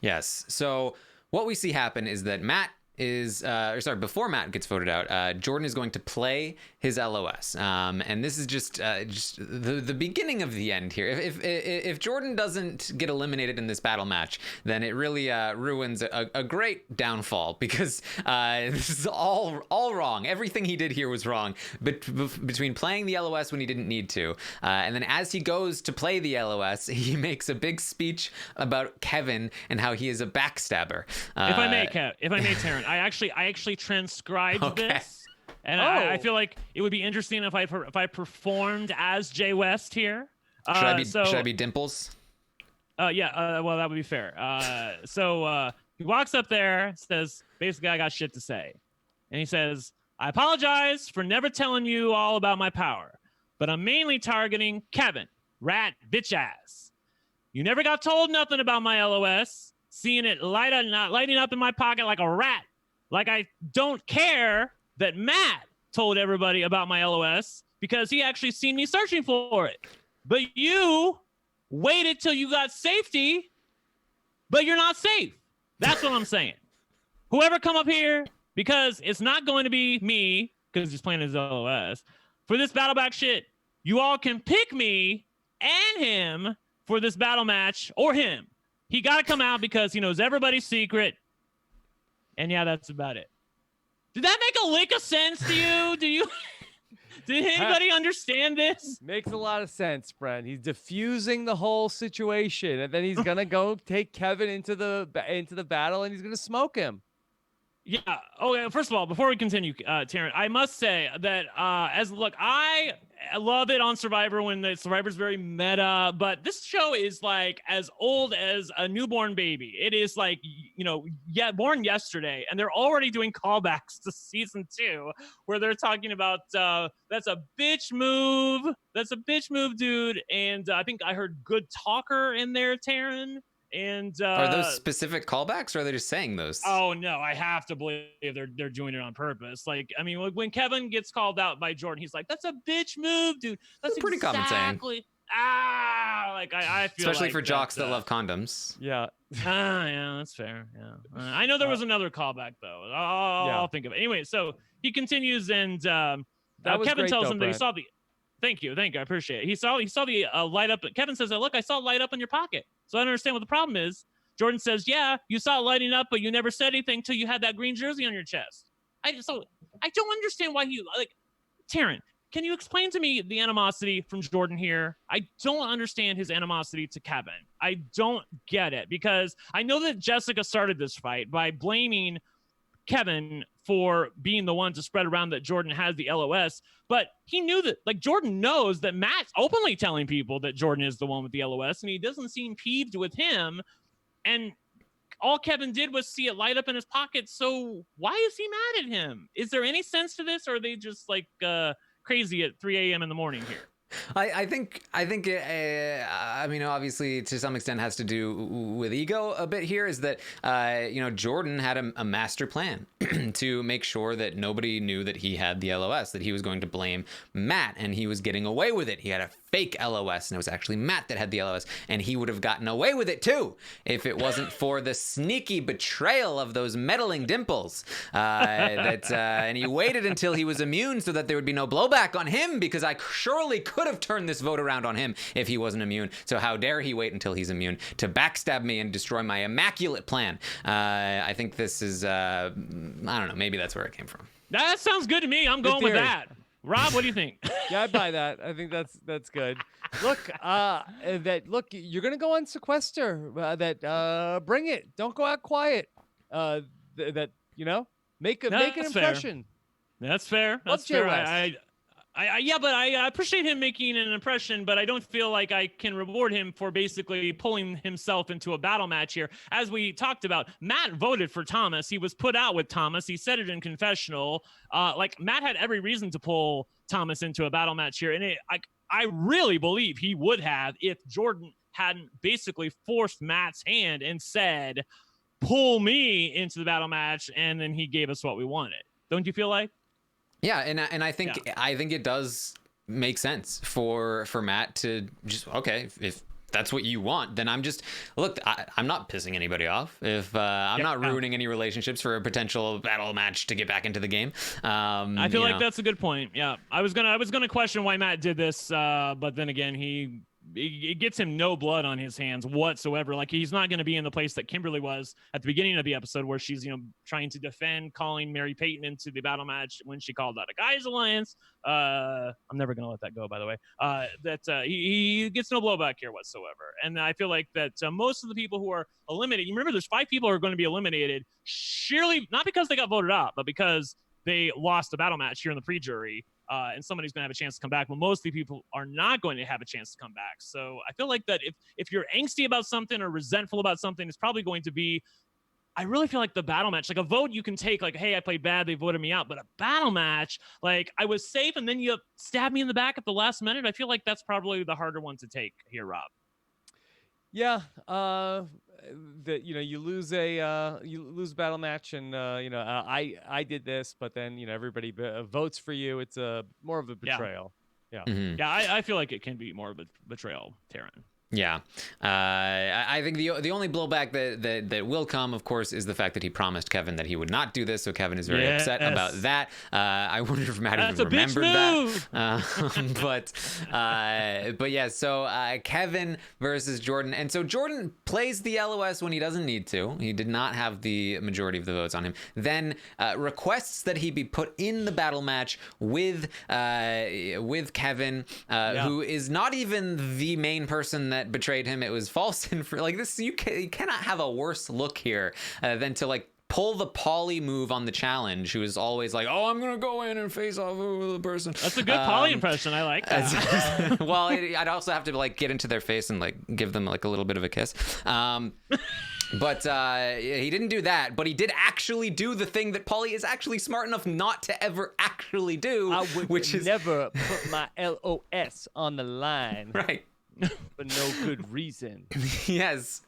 Yes. So what we see happen is that Matt is, before Matt gets voted out, Jordan is going to play his LOS, and this is just the beginning of the end here. If Jordan doesn't get eliminated in this battle match, then it really ruins a great downfall, because this is all wrong. Everything he did here was wrong. Between playing the LOS when he didn't need to, and then as he goes to play the LOS, he makes a big speech about Kevin and how he is a backstabber. If I may, Taran, I actually transcribed this, and I feel like it would be interesting if I performed as Jay West here. Should I be Dimples? Yeah. Well, that would be fair. So he walks up there, says, basically, I got shit to say, and he says, I apologize for never telling you all about my power, but I'm mainly targeting Kevin, rat bitch ass. You never got told nothing about my LOS. Seeing it lighting up in my pocket like a rat. Like, I don't care that Matt told everybody about my LOS because he actually seen me searching for it. But you waited till you got safety, but you're not safe. That's what I'm saying. Whoever come up here, because it's not going to be me, because he's playing his LOS, for this battle back shit, you all can pick me and him for this battle match, or him. He got to come out because he knows everybody's secret. And yeah, that's about it. Did that make a lick of sense to you? Did anybody understand this? Makes a lot of sense, Brent. He's diffusing the whole situation, and then he's gonna go take Kevin into the battle, and he's gonna smoke him. Yeah. Okay. First of all, before we continue, Taran, I must say that I love it on Survivor when the Survivor's very meta, but this show is like as old as a newborn baby. It is like, born yesterday, and they're already doing callbacks to season 2 where they're talking about that's a bitch move. That's a bitch move, dude. And I think I heard good talker in there, Taran. And are those specific callbacks, or are they just saying those? Oh no, I have to believe they're doing it on purpose. Like, I mean, when Kevin gets called out by Jordan, he's like, "That's a bitch move, dude." That's pretty common saying. Like I feel especially like for jocks that love condoms. Yeah. Yeah, that's fair. Yeah, I know there was another callback though. I'll think of it anyway. So he continues, and Kevin tells him that he saw the. Thank you. I appreciate it. He saw the light up. Kevin says, "Look, I saw a light up in your pocket." So I don't understand what the problem is. Jordan says, "Yeah, you saw it lighting up, but you never said anything till you had that green jersey on your chest." I don't understand why Taran, can you explain to me the animosity from Jordan here? I don't understand his animosity to Kevin. I don't get it, because I know that Jessica started this fight by blaming Kevin for being the one to spread around that Jordan has the LOS, but he knew that, like, Jordan knows that Matt's openly telling people that Jordan is the one with the LOS, and he doesn't seem peeved with him, and all Kevin did was see it light up in his pocket. So why is he mad at him? Is there any sense to this, or are they just like crazy at 3 a.m. in the morning here. I think it, I mean, obviously to some extent has to do with ego a bit here, is that Jordan had a master plan to make sure that nobody knew that he had the LOS, that he was going to blame Matt, and he was getting away with it. He had a fake LOS, and it was actually Matt that had the LOS, and he would have gotten away with it too if it wasn't for the sneaky betrayal of those meddling dimples. And he waited until he was immune so that there would be no blowback on him, because I surely could have turned this vote around on him if he wasn't immune. So how dare he wait until he's immune to backstab me and destroy my immaculate plan? I think this is, I don't know, maybe that's where it came from. That sounds good to me. I'm going with that. Rob, what do you think? Yeah, I buy that. I think that's good. Look, you're gonna go on Sequester. Bring it. Don't go out quiet. Make an impression. That's fair. That's fair. But I appreciate him making an impression, but I don't feel like I can reward him for basically pulling himself into a battle match here. As we talked about, Matt voted for Thomas. He was put out with Thomas. He said it in confessional. Matt had every reason to pull Thomas into a battle match here. And I really believe he would have if Jordan hadn't basically forced Matt's hand and said, pull me into the battle match. And then he gave us what we wanted. Don't you feel like? Yeah, and I think it does make sense for Matt to just, okay, if that's what you want, then I'm not pissing anybody off. If I'm not ruining any relationships for a potential battle match to get back into the game. I feel like that's a good point. Yeah, I was gonna question why Matt did this, but then again, it gets him no blood on his hands whatsoever. Like, he's not going to be in the place that Kimberly was at the beginning of the episode, where she's, trying to defend calling Mary Payton into the battle match when she called out a guys alliance. I'm never going to let that go, by the way. He gets no blowback here whatsoever. And I feel like that most of the people who are eliminated, you remember there's 5 people who are going to be eliminated, surely not because they got voted out, but because they lost the battle match here in the pre-jury. And somebody's going to have a chance to come back. But mostly people are not going to have a chance to come back. So I feel like that if you're angsty about something or resentful about something, it's probably going to be, I really feel like the battle match, like a vote you can take, like, hey, I played bad, they voted me out. But a battle match, like, I was safe and then you stabbed me in the back at the last minute. I feel like that's probably the harder one to take here, Rob. Yeah, you lose a battle match, and I did this, but then everybody votes for you. It's more of a betrayal. Yeah. Mm-hmm. Yeah, I feel like it can be more of a betrayal, Taran. Yeah, I think the only blowback that will come, of course, is the fact that he promised Kevin that he would not do this. So Kevin is very upset about that. I wonder if Matt even remembered that. But yeah. So Kevin versus Jordan, and so Jordan plays the LOS when he doesn't need to. He did not have the majority of the votes on him. Then requests that he be put in the battle match with Kevin, who is not even the main person that betrayed him. It was false and like this. You cannot have a worse look here than to pull the Pauly move on the challenge, who is always like, oh, I'm gonna go in and face off with the person. That's a good Pauly impression. I like that. Well, I'd also have to get into their face and give them a little bit of a kiss. But he didn't do that, but he did actually do the thing that Pauly is actually smart enough not to ever actually do, which is never put my LOS on the line. Right. For no good reason. Yes.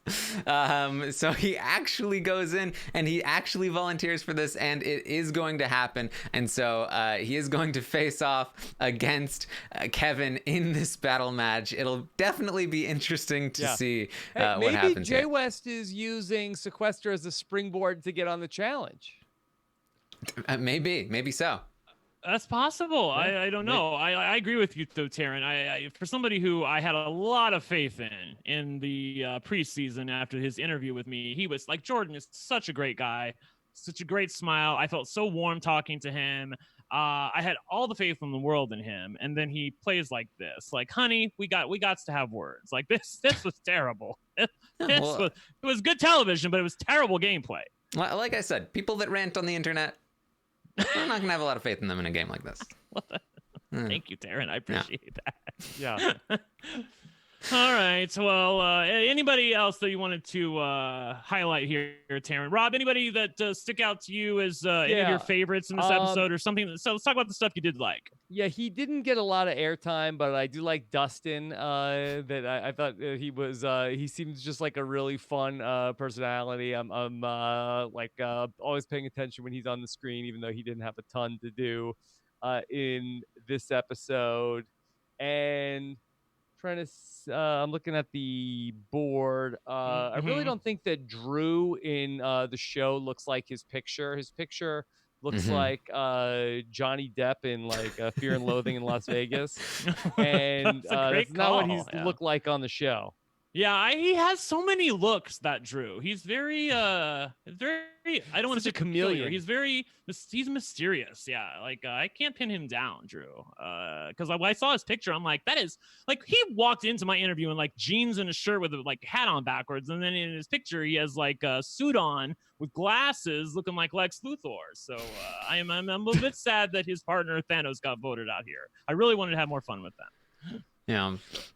So he actually goes in and he actually volunteers for this, and it is going to happen. And so he is going to face off against Kevin in this battle match. It'll definitely be interesting to see what happens. Maybe Jay West is using Sequester as a springboard to get on the challenge. Maybe so. That's possible. I don't know. I agree with you though, Taran. I for somebody who I had a lot of faith in the preseason after his interview with me, he was like, Jordan is such a great guy, such a great smile. I felt so warm talking to him. I had all the faith in the world in him, and then he plays like this. Like, honey, we got to have words. Like this was terrible. It was good television, but it was terrible gameplay. Like I said, people that rant on the internet, I'm not gonna have a lot of faith in them in a game like this. Thank you, Taran. I appreciate that. Yeah. All right. Well, anybody else that you wanted to highlight here, Taran? Rob, anybody that stick out to you as any of your favorites in this episode or something? So let's talk about the stuff you did like. Yeah, he didn't get a lot of airtime, but I do like Dustin. That I thought he was. He seems just like a really fun personality. I'm always paying attention when he's on the screen, even though he didn't have a ton to do in this episode. And I'm looking at the board. I really don't think that Drew in the show looks like his picture. His picture looks like Johnny Depp in like Fear and Loathing in Las Vegas, and that's not what he's looked like on the show. Yeah, he has so many looks, that Drew. He's very I don't want to say a chameleon. He's mysterious. Yeah, like I can't pin him down, Drew. Because when I saw his picture, I'm like, that is like he walked into my interview in like jeans and a shirt with a like hat on backwards, and then in his picture he has like a suit on with glasses, looking like Lex Luthor. So I'm a bit sad that his partner Thanos got voted out here. I really wanted to have more fun with that. Yeah.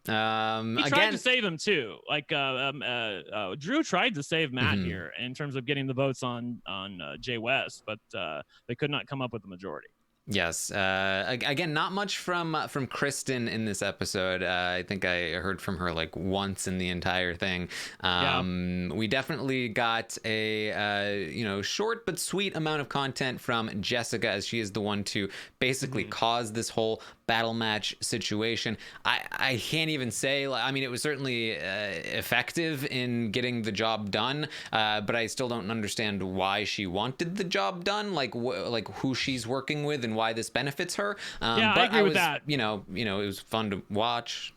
He tried to save him too. Like Drew tried to save Matt here in terms of getting the votes on Jay West, but they could not come up with the majority. Yes. Again, not much from Kristen in this episode. I think I heard from her like once in the entire thing. We definitely got a short but sweet amount of content from Jessica, as she is the one to basically cause this whole battle match situation. I can't even say. I mean, it was certainly effective in getting the job done, but I still don't understand why she wanted the job done. Like who she's working with and why this benefits her. But I agree with that. It was fun to watch.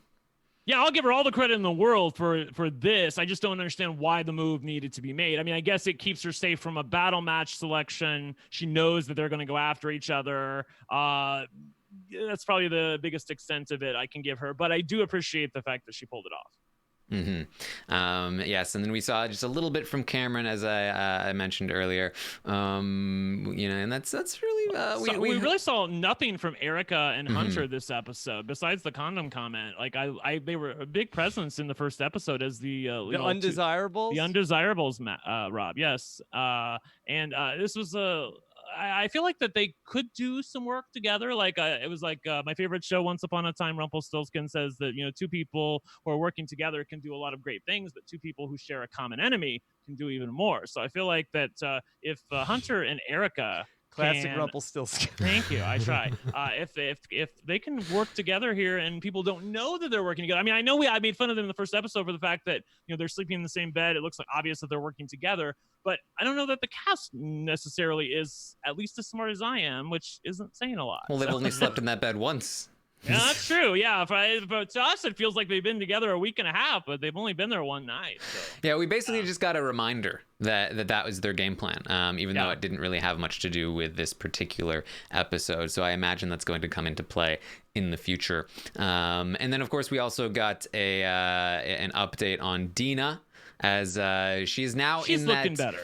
Yeah, I'll give her all the credit in the world for this. I just don't understand why the move needed to be made. I mean, I guess it keeps her safe from a battle match selection. She knows that they're going to go after each other. That's probably the biggest extent of it I can give her, but I do appreciate the fact that she pulled it off. Yes, and then we saw just a little bit from Cameron, as I mentioned earlier. And that's really we really saw nothing from Erica and Hunter this episode, besides the condom comment. Like they were a big presence in the first episode as the undesirables. The undesirables, Rob. Yes, and this was I feel like that they could do some work together. Like it was like my favorite show, Once Upon a Time. Rumpelstiltskin says that two people who are working together can do a lot of great things, but two people who share a common enemy can do even more. So I feel like that if Hunter and Erica Classic Rumpelstiltskin. Thank you. I try. If they can work together here and people don't know that they're working together. I mean, I know I made fun of them in the first episode for the fact that they're sleeping in the same bed. It looks like obvious that they're working together, but I don't know that the cast necessarily is at least as smart as I am, which isn't saying a lot. Well, they've only slept in that bed once. Yeah, that's true. Yeah, but to us, it feels like they've been together a week and a half, but they've only been there one night. So. Yeah, we basically just got a reminder that was their game plan, even though it didn't really have much to do with this particular episode. So I imagine that's going to come into play in the future. And then, of course, we also got an update on Dina, as she's now she's looking better.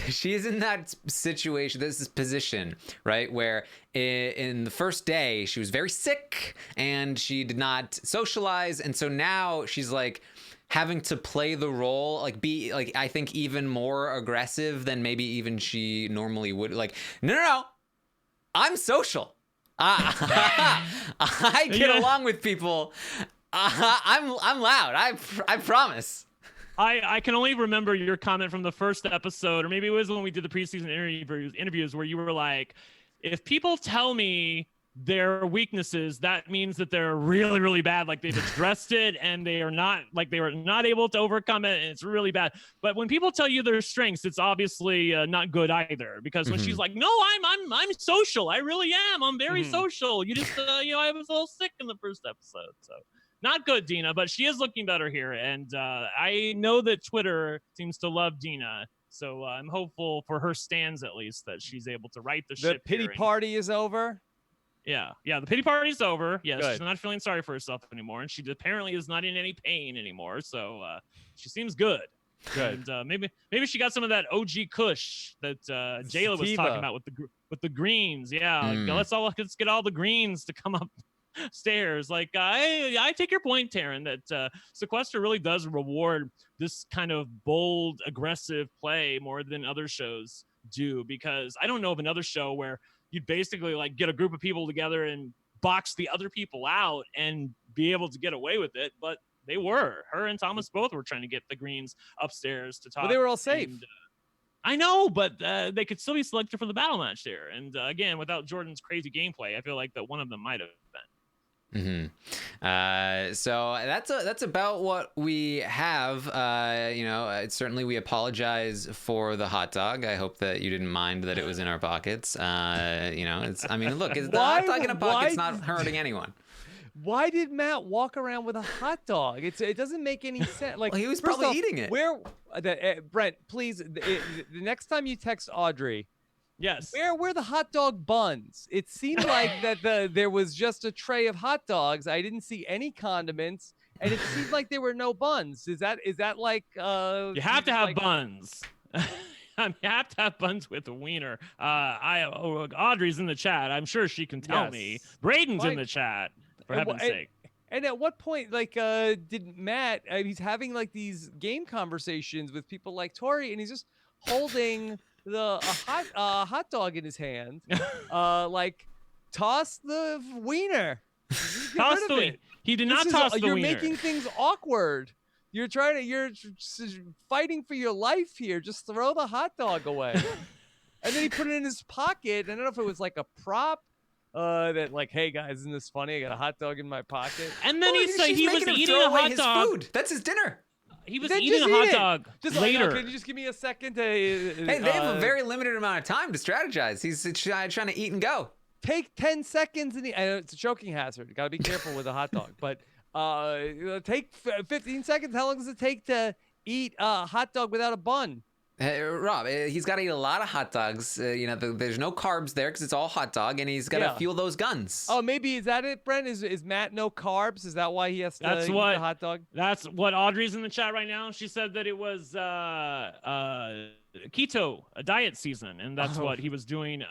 She is in that situation, this position, right, where in the first day she was very sick and she did not socialize, and so now she's like having to play the role, like be like, I think even more aggressive than maybe even she normally would. Like, no, I'm social. I get along with people. I'm loud. I promise. I can only remember your comment from the first episode, or maybe it was when we did the preseason interviews where you were like, if people tell me their weaknesses, that means that they're really, really bad. Like they've addressed it and they were not able to overcome it, and it's really bad. But when people tell you their strengths, it's obviously not good either. Because when she's like, no, I'm social. I really am. I'm very social. You just, I was a little sick in the first episode. So not good, Dina, but she is looking better here. And I know that Twitter seems to love Dina. So I'm hopeful for her stands, at least, that she's able to right the ship. The pity party is over. Yeah, the pity party's over. Yes, Good. She's not feeling sorry for herself anymore, and she apparently is not in any pain anymore. So she seems good. Good. And maybe she got some of that OG Kush that Jayla was talking about with the greens. Yeah, let's get all the greens to come up stairs. Like I take your point, Taran, that Sequester really does reward this kind of bold, aggressive play more than other shows do, because I don't know of another show where you'd basically like get a group of people together and box the other people out and be able to get away with it. But they were. Her and Thomas both were trying to get the Greens upstairs to talk. But they were all safe. And, I know, but they could still be selected for the battle match there. And again, without Jordan's crazy gameplay, I feel like that one of them might have been. So that's about what we have. Certainly we apologize for the hot dog. I hope that you didn't mind that it was in our pockets. Look, the hot dog in a pocket's not hurting anyone. Why did Matt walk around with a hot dog? It doesn't make any sense. Like, well, he was probably eating it. Brent, please, the next time you text Audrey, yes, where were the hot dog buns? It seemed like that there was just a tray of hot dogs. I didn't see any condiments, and it seemed like there were no buns. Is that like you have to have buns? You have to have buns with a wiener. Audrey's in the chat. I'm sure she can tell me. Braden's in the chat. For heaven's sake. And at what point, did Matt, he's having like these game conversations with people like Tori, and he's just holding a hot dog in his hand, toss the wiener. Toss the wiener. He did not toss the wiener. You're making things awkward. You're fighting for your life here. Just throw the hot dog away. And then he put it in his pocket. I don't know if it was like a prop. Hey guys, isn't this funny? I got a hot dog in my pocket. And then he was eating a hot dog. Food. That's his dinner. He was eating a hot dog later. Can you just give me a second to? Hey, they have a very limited amount of time to strategize. He's trying to eat and go. Take 10 seconds and it's a choking hazard. Got to be careful with a hot dog. But take 15 seconds. How long does it take to eat a hot dog without a bun? Hey, Rob, he's got to eat a lot of hot dogs. There's no carbs there because it's all hot dog, and he's got to fuel those guns. Oh, maybe is that it, Brent? Is Matt no carbs? Is that why he has to eat the hot dog? That's what Audrey's in the chat right now. She said that it was keto, a diet season, and that's what he was doing.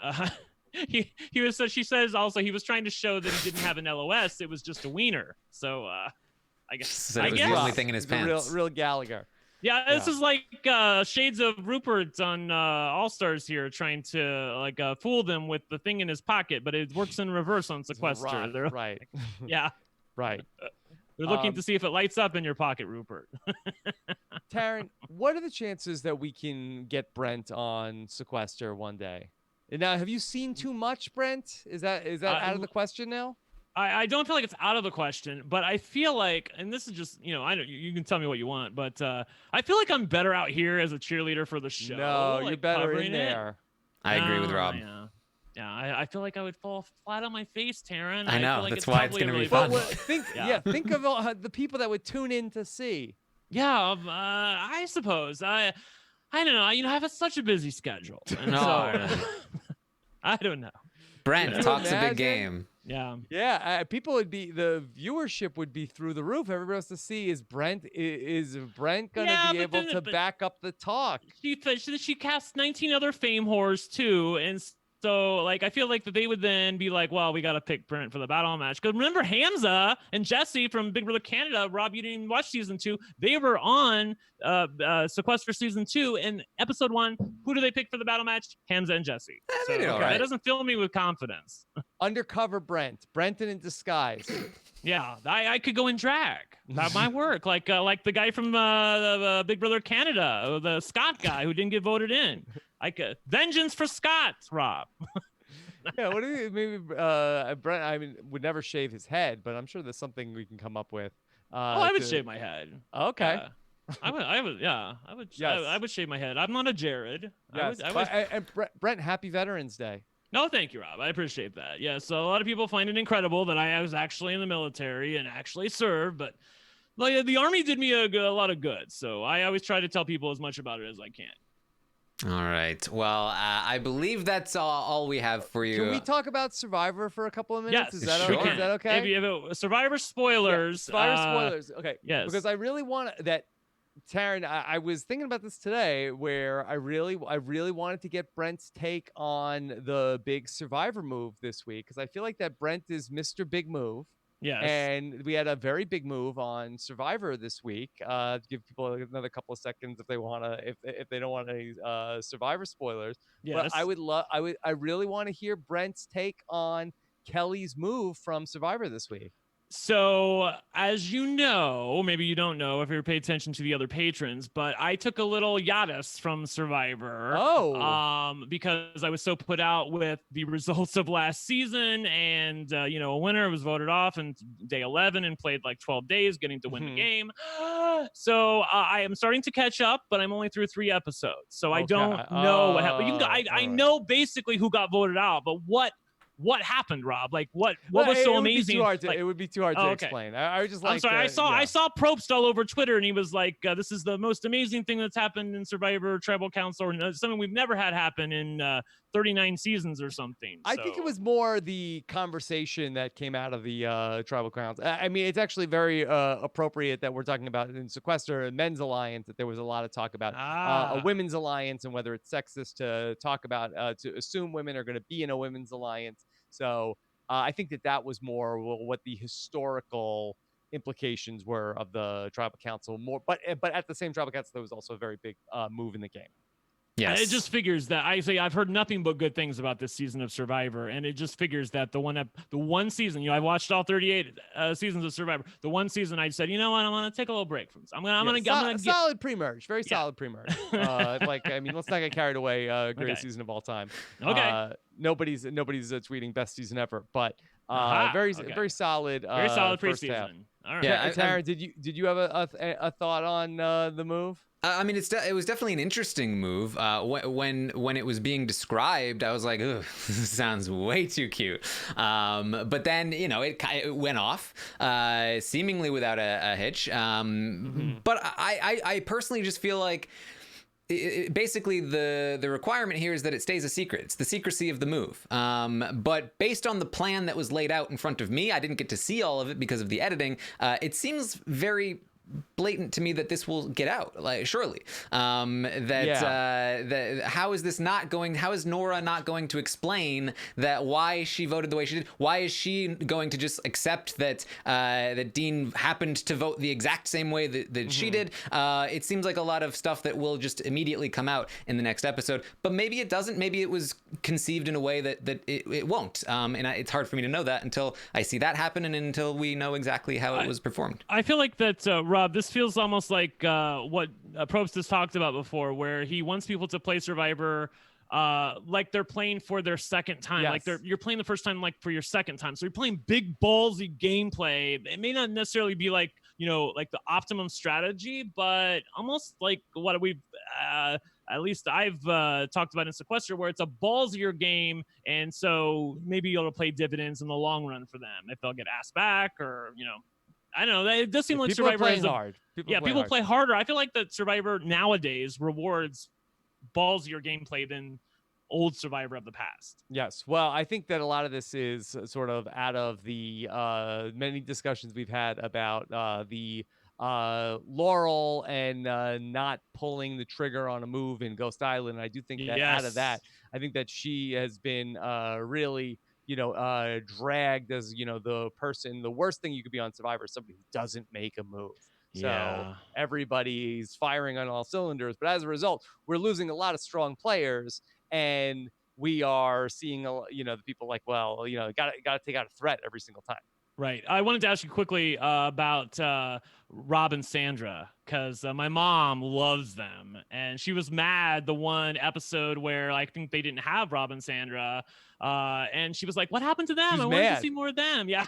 She says also he was trying to show that he didn't have an LOS. It was just a wiener. So I guess it was the only thing in his pants. Real Gallagher. Yeah, this is like shades of Rupert on All Stars here, trying to fool them with the thing in his pocket, but it works in reverse on Sequester. Right. Yeah. Right. They're looking to see if it lights up in your pocket, Rupert. Taran, what are the chances that we can get Brent on Sequester one day? Now, have you seen too much, Brent? Is that out of the question now? I don't feel like it's out of the question, but I feel like, and this is just, I don't, you can tell me what you want, but I feel like I'm better out here as a cheerleader for the show. No, you're better in there. I agree with Rob. Yeah, I feel like I would fall flat on my face, Taran. I know, feel like that's why it's going to be fun. Think of all the people that would tune in to see. Yeah, I suppose. I don't know. I have such a busy schedule. I don't know. Brent talks a big game. Yeah. The viewership would be through the roof. Everybody wants to see is Brent going to be able to back up the talk? She cast 19 other fame whores too, and so I feel like that they would then be like, well, we got to pick Brent for the battle match. Because remember Hamza and Jesse from Big Brother Canada. Rob, you didn't even watch season 2. They were on Sequester season 2, and episode 1. Who do they pick for the battle match? Hamza and Jesse. So that doesn't fill me with confidence. Undercover Brenton in disguise. Yeah, I could go in drag. That might work. Like the guy from Big Brother Canada, the Scott guy who didn't get voted in. Vengeance for Scott, Rob. Yeah, what do you maybe Brent? Would never shave his head, but I'm sure there's something we can come up with. I would shave my head. Okay. I would shave my head. I'm not a Jared. Yes. And Brent, happy Veterans Day. No, thank you, Rob. I appreciate that. Yeah, so a lot of people find it incredible that I was actually in the military and actually served, but the Army did me a lot of good. So I always try to tell people as much about it as I can. All right. Well, I believe that's all we have for you. Can we talk about Survivor for a couple of minutes? Yes, is that okay? If Survivor spoilers. Yeah, Survivor spoilers. Okay. Yes. Because I really want that. Taran, I was thinking about this today, where I really wanted to get Brent's take on the big Survivor move this week, because I feel like that Brent is Mr. Big Move. Yes. And we had a very big move on Survivor this week. To give people another couple of seconds if they want to, if they don't want any Survivor spoilers. But Yes. I really want to hear Brent's take on Kelly's move from Survivor this week. So, as you know, maybe you don't know if you pay attention to the other patrons, but I took a little hiatus from Survivor. Because I was so put out with the results of last season, and a winner was voted off in day 11 and played like 12 days, getting to win the game. So I am starting to catch up, but I'm only through 3 episodes, so I don't know what happened. I know basically who got voted out, but what happened, Rob? Like what was so amazing? It would be too hard to explain. I was just like, I'm sorry. I saw Probst all over Twitter, and he was like, "This is the most amazing thing that's happened in Survivor Tribal Council, or something we've never had happen in 39 seasons or something." I think it was more the conversation that came out of the Tribal Council. I mean, it's actually very appropriate that we're talking about in Sequester and Men's Alliance, that there was a lot of talk about a women's alliance and whether it's sexist to talk about, to assume women are going to be in a women's alliance. So I think that was more what the historical implications were of the Tribal Council. But at the same Tribal Council, there was also a very big move in the game. Yes. It just figures that I've heard nothing but good things about this season of Survivor, and it just figures that the one season, I've watched all 38 seasons of Survivor. The one season I said, you know what, I'm gonna take a little break from this. I'm gonna solid pre-merge, very solid pre-merge. Let's not get carried away. Greatest season of all time. Okay. Nobody's tweeting best season ever, but very solid. Very solid first preseason. half. All right. Yeah, Taran, did you have a thought on the move? I mean, it was definitely an interesting move. When it was being described, I was like, "Ugh, this sounds way too cute." But then, it went off, seemingly without a hitch. But I personally just feel like, basically the requirement here is that it stays a secret. It's the secrecy of the move. But based on the plan that was laid out in front of me, I didn't get to see all of it because of the editing. It seems very blatant to me that this will get out, like, surely. How is this not going? How is Nora not going to explain that why she voted the way she did? Why is she going to just accept that that Dean happened to vote the exact same way that she did? It seems like a lot of stuff that will just immediately come out in the next episode. But maybe it doesn't. Maybe it was conceived in a way that it won't. It's hard for me to know that until I see that happen and until we know exactly how it was performed. I feel like that, Rob, this feels almost like what Probst has talked about before, where he wants people to play Survivor like they're playing for their second time. Yes. Like you're playing the first time like for your second time. So you're playing big ballsy gameplay. It may not necessarily be like, like the optimum strategy, but almost like what we've at least I've talked about in Sequester, where it's a ballsier game, and so maybe it'll play dividends in the long run for them if they'll get asked back, or I don't know. It does seem like Survivor is hard. People play harder. I feel like that Survivor nowadays rewards ballsier gameplay than old Survivor of the past. Yes. Well, I think that a lot of this is sort of out of the many discussions we've had about the Laurel and not pulling the trigger on a move in Ghost Island. I do think that out of that, I think that she has been really dragged as, the worst thing you could be on Survivor is somebody who doesn't make a move. So everybody's firing on all cylinders, but as a result, we're losing a lot of strong players, and we are seeing, the people like, well, got to take out a threat every single time. Right. I wanted to ask you quickly about Rob and Sandra, because my mom loves them, and she was mad the one episode where I think they didn't have Rob and Sandra, and she was like, "What happened to them? I wanted to see more of them." Yeah.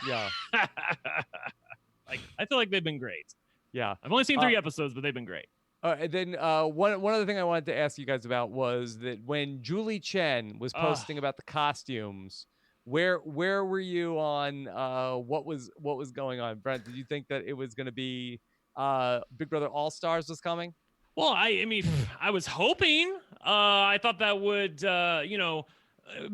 Like, I feel like they've been great. Yeah. I've only seen 3 episodes, but they've been great. And then one other thing I wanted to ask you guys about was that when Julie Chen was posting about the costumes, where were you on what was going on? Brent, did you think that it was going to be Big Brother All Stars was coming? Well, I mean, I was hoping. I thought that would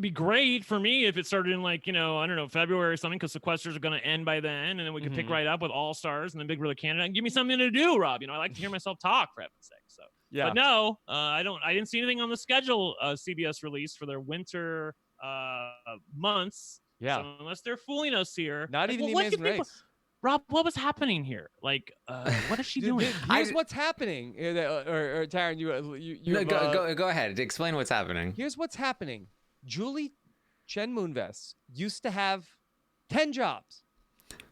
be great for me if it started in I don't know, February or something, because Sequesters are going to end by then, and then we could pick right up with All Stars and then Big Brother Canada and give me something to do, Rob. I like to hear myself talk, for heaven's sake. So but no, I didn't see anything on the schedule CBS released for their winter months. Yeah. So unless they're fooling us here, Not like, even well, the what do you Amazing think Race. Rob, what was happening here? Like, what is she doing? Here's what's happening. Or Taran, you No, have, go ahead. Explain what's happening. here's what's happening. Julie Chen Moonves used to have 10 jobs.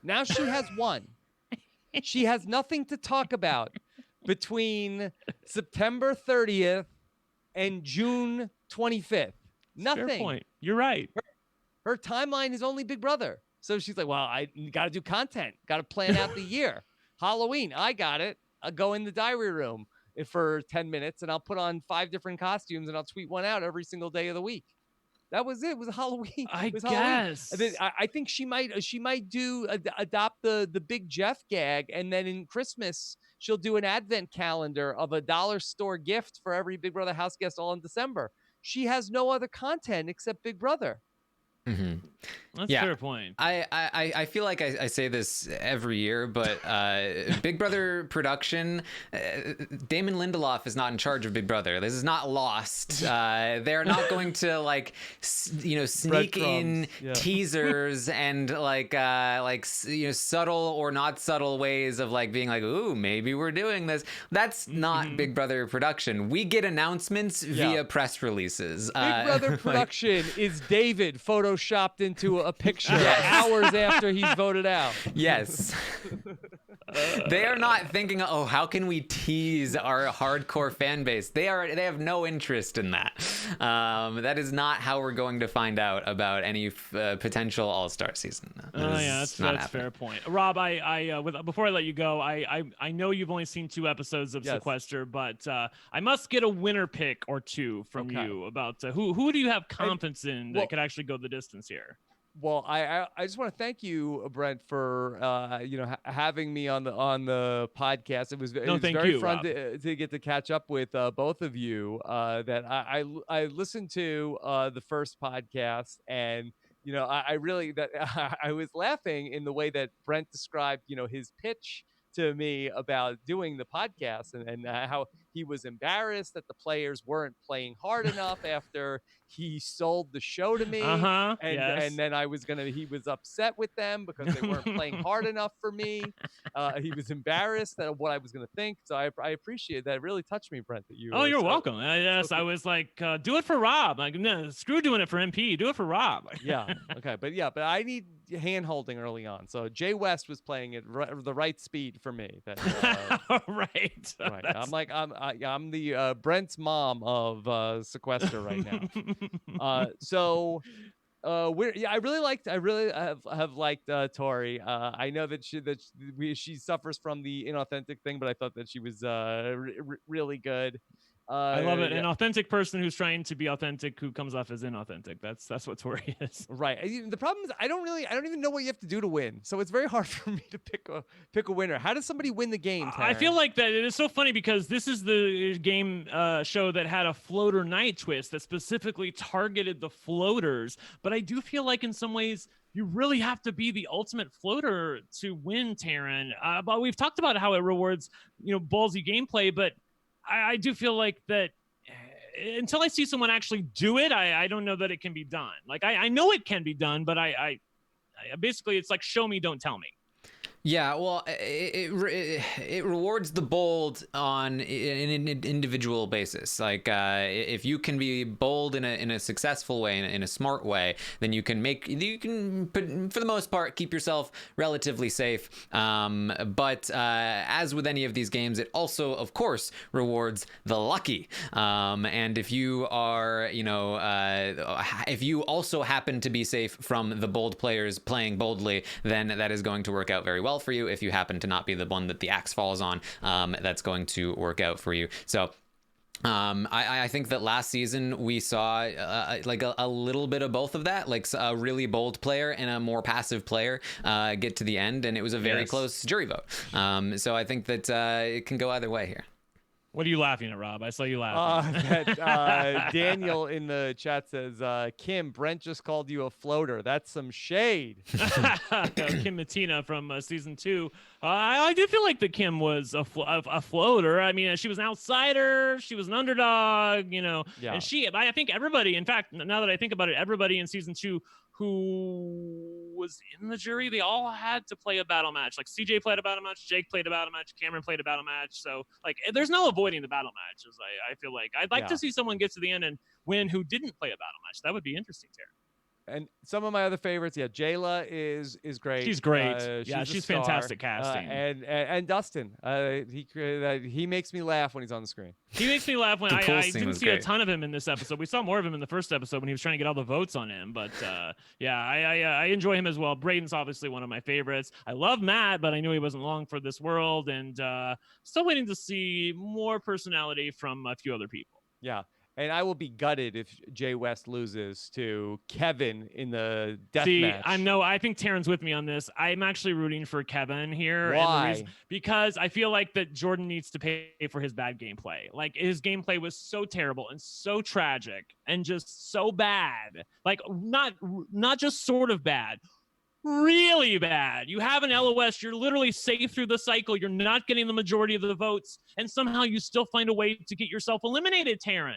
Now she has one. She has nothing to talk about between September 30th and June 25th. Nothing. Fair point. You're right. Her timeline is only Big Brother. So she's like, well, I got to do content, got to plan out the year. Halloween, I got it. I'll go in the diary room for 10 minutes and I'll put on 5 different costumes and I'll tweet one out every single day of the week. That was it. It was Halloween. I It was Halloween. guess. And then I think she might adopt the Big Jeff gag, and then in Christmas she'll do an advent calendar of a dollar store gift for every Big Brother house guest all in December. She has no other content except Big Brother. Mm-hmm. That's a fair point. I feel like I say this every year, but Big Brother production, Damon Lindelof is not in charge of Big Brother. This is not Lost. They're not going to sneak in teasers and subtle or not subtle ways of like being like, ooh, maybe we're doing this. That's not Big Brother production. We get announcements via press releases. Big Brother production is David photoshopped into a picture hours after he's voted out. Yes. They are not thinking, oh, how can we tease our hardcore fan base? They have no interest in that. That is not how we're going to find out about any potential All-Star season. That's a fair point. Rob, before I let you go, I know you've only seen 2 episodes of Sequester, but I must get a winner pick or two from you about who do you have confidence in that could actually go the distance here? Well, I just want to thank you, Brent, for having me on the podcast. It was very fun to get to catch up with both of you. That I listened to the first podcast, and I really I was laughing in the way that Brent described his pitch to me about doing the podcast, and how he was embarrassed that the players weren't playing hard enough after he sold the show to me. And then he was upset with them because they weren't playing hard enough for me. He was embarrassed at what I was going to think. So I appreciate that. It really touched me, Brent, that you. Oh, you're welcome. Yes, I was like, do it for Rob. Like, no, screw doing it for MP. Do it for Rob. Yeah. Okay. But I need hand holding early on. So Jay West was playing it the right speed for me. Right. I'm the Brent's mom of Sequester right now. I really have liked Tori. I know that she suffers from the inauthentic thing, but I thought that she was really good. I love it. An authentic person who's trying to be authentic, who comes off as inauthentic. That's what Tori is. Right. The problem is I don't even know what you have to do to win. So it's very hard for me to pick a winner. How does somebody win the game, Taran? I feel like that it is so funny because this is the game show that had a floater night twist that specifically targeted the floaters. But I do feel like in some ways you really have to be the ultimate floater to win, Taran. But we've talked about how it rewards, ballsy gameplay, but I do feel like that until I see someone actually do it, I don't know that it can be done. Like, I know it can be done, but I basically, it's like, show me, don't tell me. Yeah, well, it rewards the bold on an individual basis. Like, if you can be bold in a successful way, in a smart way, then you can for the most part, keep yourself relatively safe. But as with any of these games, it also, of course, rewards the lucky. And if you are, if you also happen to be safe from the bold players playing boldly, then that is going to work out very well for you. If you happen to not be the one that the axe falls on, that's going to work out for you. So I think that last season we saw a little bit of both of that, like a really bold player and a more passive player get to the end, and it was a very close jury vote. So I think that it can go either way here. What are you laughing at, Rob? I saw you laughing. Daniel in the chat says, Kim, Brent just called you a floater. That's some shade. Kim Matina from season 2. I do feel like that Kim was a floater. I mean, she was an outsider. She was an underdog, Yeah. And I think everybody, in fact, now that I think about it, everybody in season 2 who was in the jury, they all had to play a battle match. Like CJ played a battle match, Jake played a battle match, Cameron played a battle match. So like, there's no avoiding the battle matches. I feel like I'd like to see someone get to the end and win who didn't play a battle match. That would be interesting, Terry. And some of my other favorites, Jayla is great. She's great. She's fantastic casting. And Dustin, he makes me laugh when he's on the screen. He makes me laugh when I didn't see a ton of him in this episode. We saw more of him in the first episode when he was trying to get all the votes on him. But I enjoy him as well. Braden's obviously one of my favorites. I love Matt, but I knew he wasn't long for this world, and still waiting to see more personality from a few other people. Yeah. And I will be gutted if Jay West loses to Kevin in the death match. I think Taran's with me on this. I'm actually rooting for Kevin here. Why? Because I feel like that Jordan needs to pay for his bad gameplay. Like, his gameplay was so terrible and so tragic and just so bad. Like, not just sort of bad. Really bad. You have an LOS, you're literally safe through the cycle, you're not getting the majority of the votes, and somehow you still find a way to get yourself eliminated, Taran.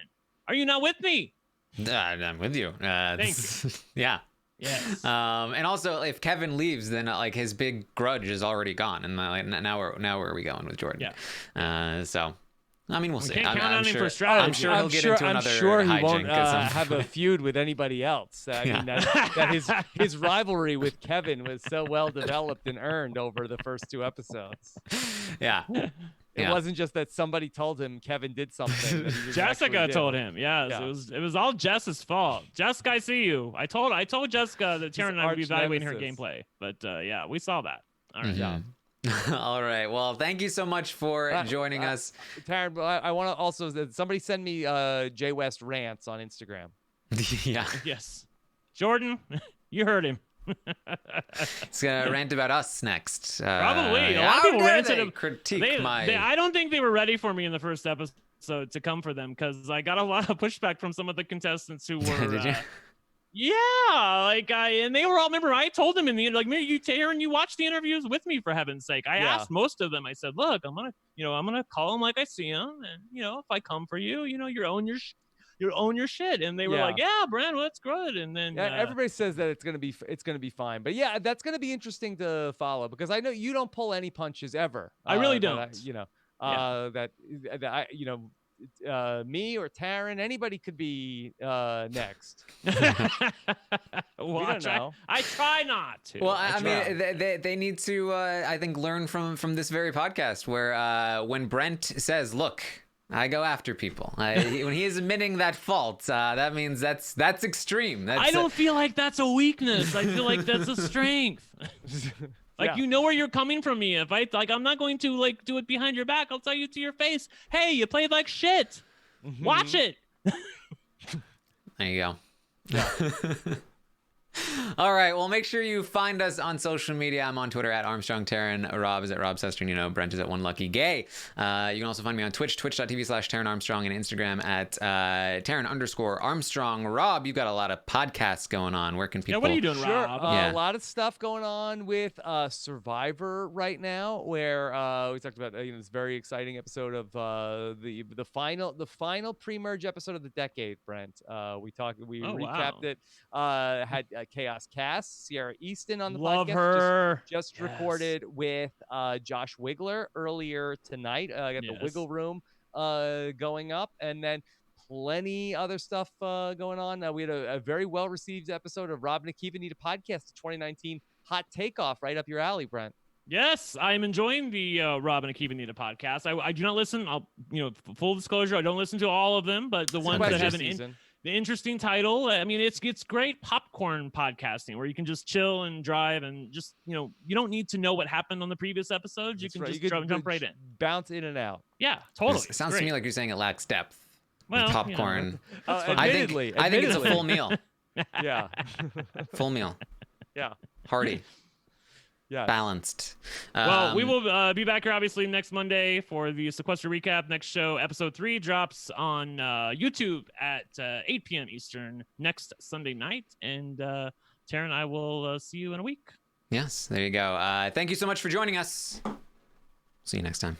Are you not with me? I'm with you. Thank you. Yeah. Yes. And also, if Kevin leaves, then like his big grudge is already gone, and now where are we going with Jordan? Yeah. So, I mean, we'll see. Can't count on him for I'm strategy. sure he'll get into another I'm sure he hijink won't at some have a point. feud with anybody else. I mean, that his rivalry with Kevin was so well developed and earned over the first 2 episodes. Yeah. It wasn't just that somebody told him Kevin did something. That he didn't Jessica actually do. told him. Yes, Yeah. it was all Jess's fault. Jessica, I see you. I told Jessica that Taran and I would be evaluating her gameplay. But we saw that. All right. Yeah. All right. Well, thank you so much for joining us. Taran, I want to also somebody send me Jay West rants on Instagram. Yeah. Yes. Jordan, you heard him. It's gonna rant about us next. Probably. A lot of people ranted. Critique my. I don't think they were ready for me in the first episode to come for them, because I got a lot of pushback from some of the contestants who were. Did you? Yeah, and they were all. Remember, I told them in the end, like, "Me, you, Taran, you watch the interviews with me, for heaven's sake." I asked most of them. I said, "Look, I'm gonna call him like I see him, and if I come for you, you own your shit." And they were like, "Yeah, Brent, well, that's good." And then everybody says that it's gonna be fine, but yeah, that's gonna be interesting to follow, because I know you don't pull any punches ever. I really don't. Me or Taran, anybody could be next. Watch, know. I try not to. Well, I mean, they need to, I think, learn from this very podcast where when Brent says, "Look, I go after people," when he is admitting that fault, that means that's extreme. I don't feel like that's a weakness. I feel like that's a strength. You know where you're coming from me. If I'm not going to do it behind your back. I'll tell you to your face, "Hey, you played like shit. Watch it." There you go. Yeah. All right. Well, make sure you find us on social media. I'm on Twitter at Armstrong Taran. Rob is at Rob Cesternino. Brent is at One Lucky Gay. You can also find me on Twitch, twitch.tv/Taran Armstrong, and Instagram at Taran_Armstrong. Rob, you've got a lot of podcasts going on. Where can people? Yeah, what are you doing, Rob? A lot of stuff going on with Survivor right now, where we talked about this very exciting episode of the final pre-merge episode of the decade. Brent, we recapped it. Had Chaos Cast, Sierra Easton on the Love podcast. Her. Just recorded with Josh Wiggler earlier tonight. Got the Wiggle Room going up, and then plenty other stuff going on. We had a very well received episode of Rob and Akiva Need a Podcast, 2019 Hot Takeoff, right up your alley, Brent. Yes, I'm enjoying the Rob and Akiva Need a Podcast. I do not listen. Full disclosure, I don't listen to all of them, but the ones that have the interesting title. I mean, it's great popcorn podcasting where you can just chill and drive and just, you don't need to know what happened on the previous episodes. You can just jump right in. Bounce in and out. Yeah, totally. It sounds to me like you're saying it lacks depth. Well, popcorn. I think it's a full meal. Yeah. Full meal. Yeah. Hearty. Yeah. Balanced. Well, we will be back here obviously next Monday for the Sequester recap. Next show, episode 3, drops on YouTube at 8 p.m. Eastern next Sunday night. And Taran, I will see you in a week. Yes, there you go. Thank you so much for joining us. See you next time.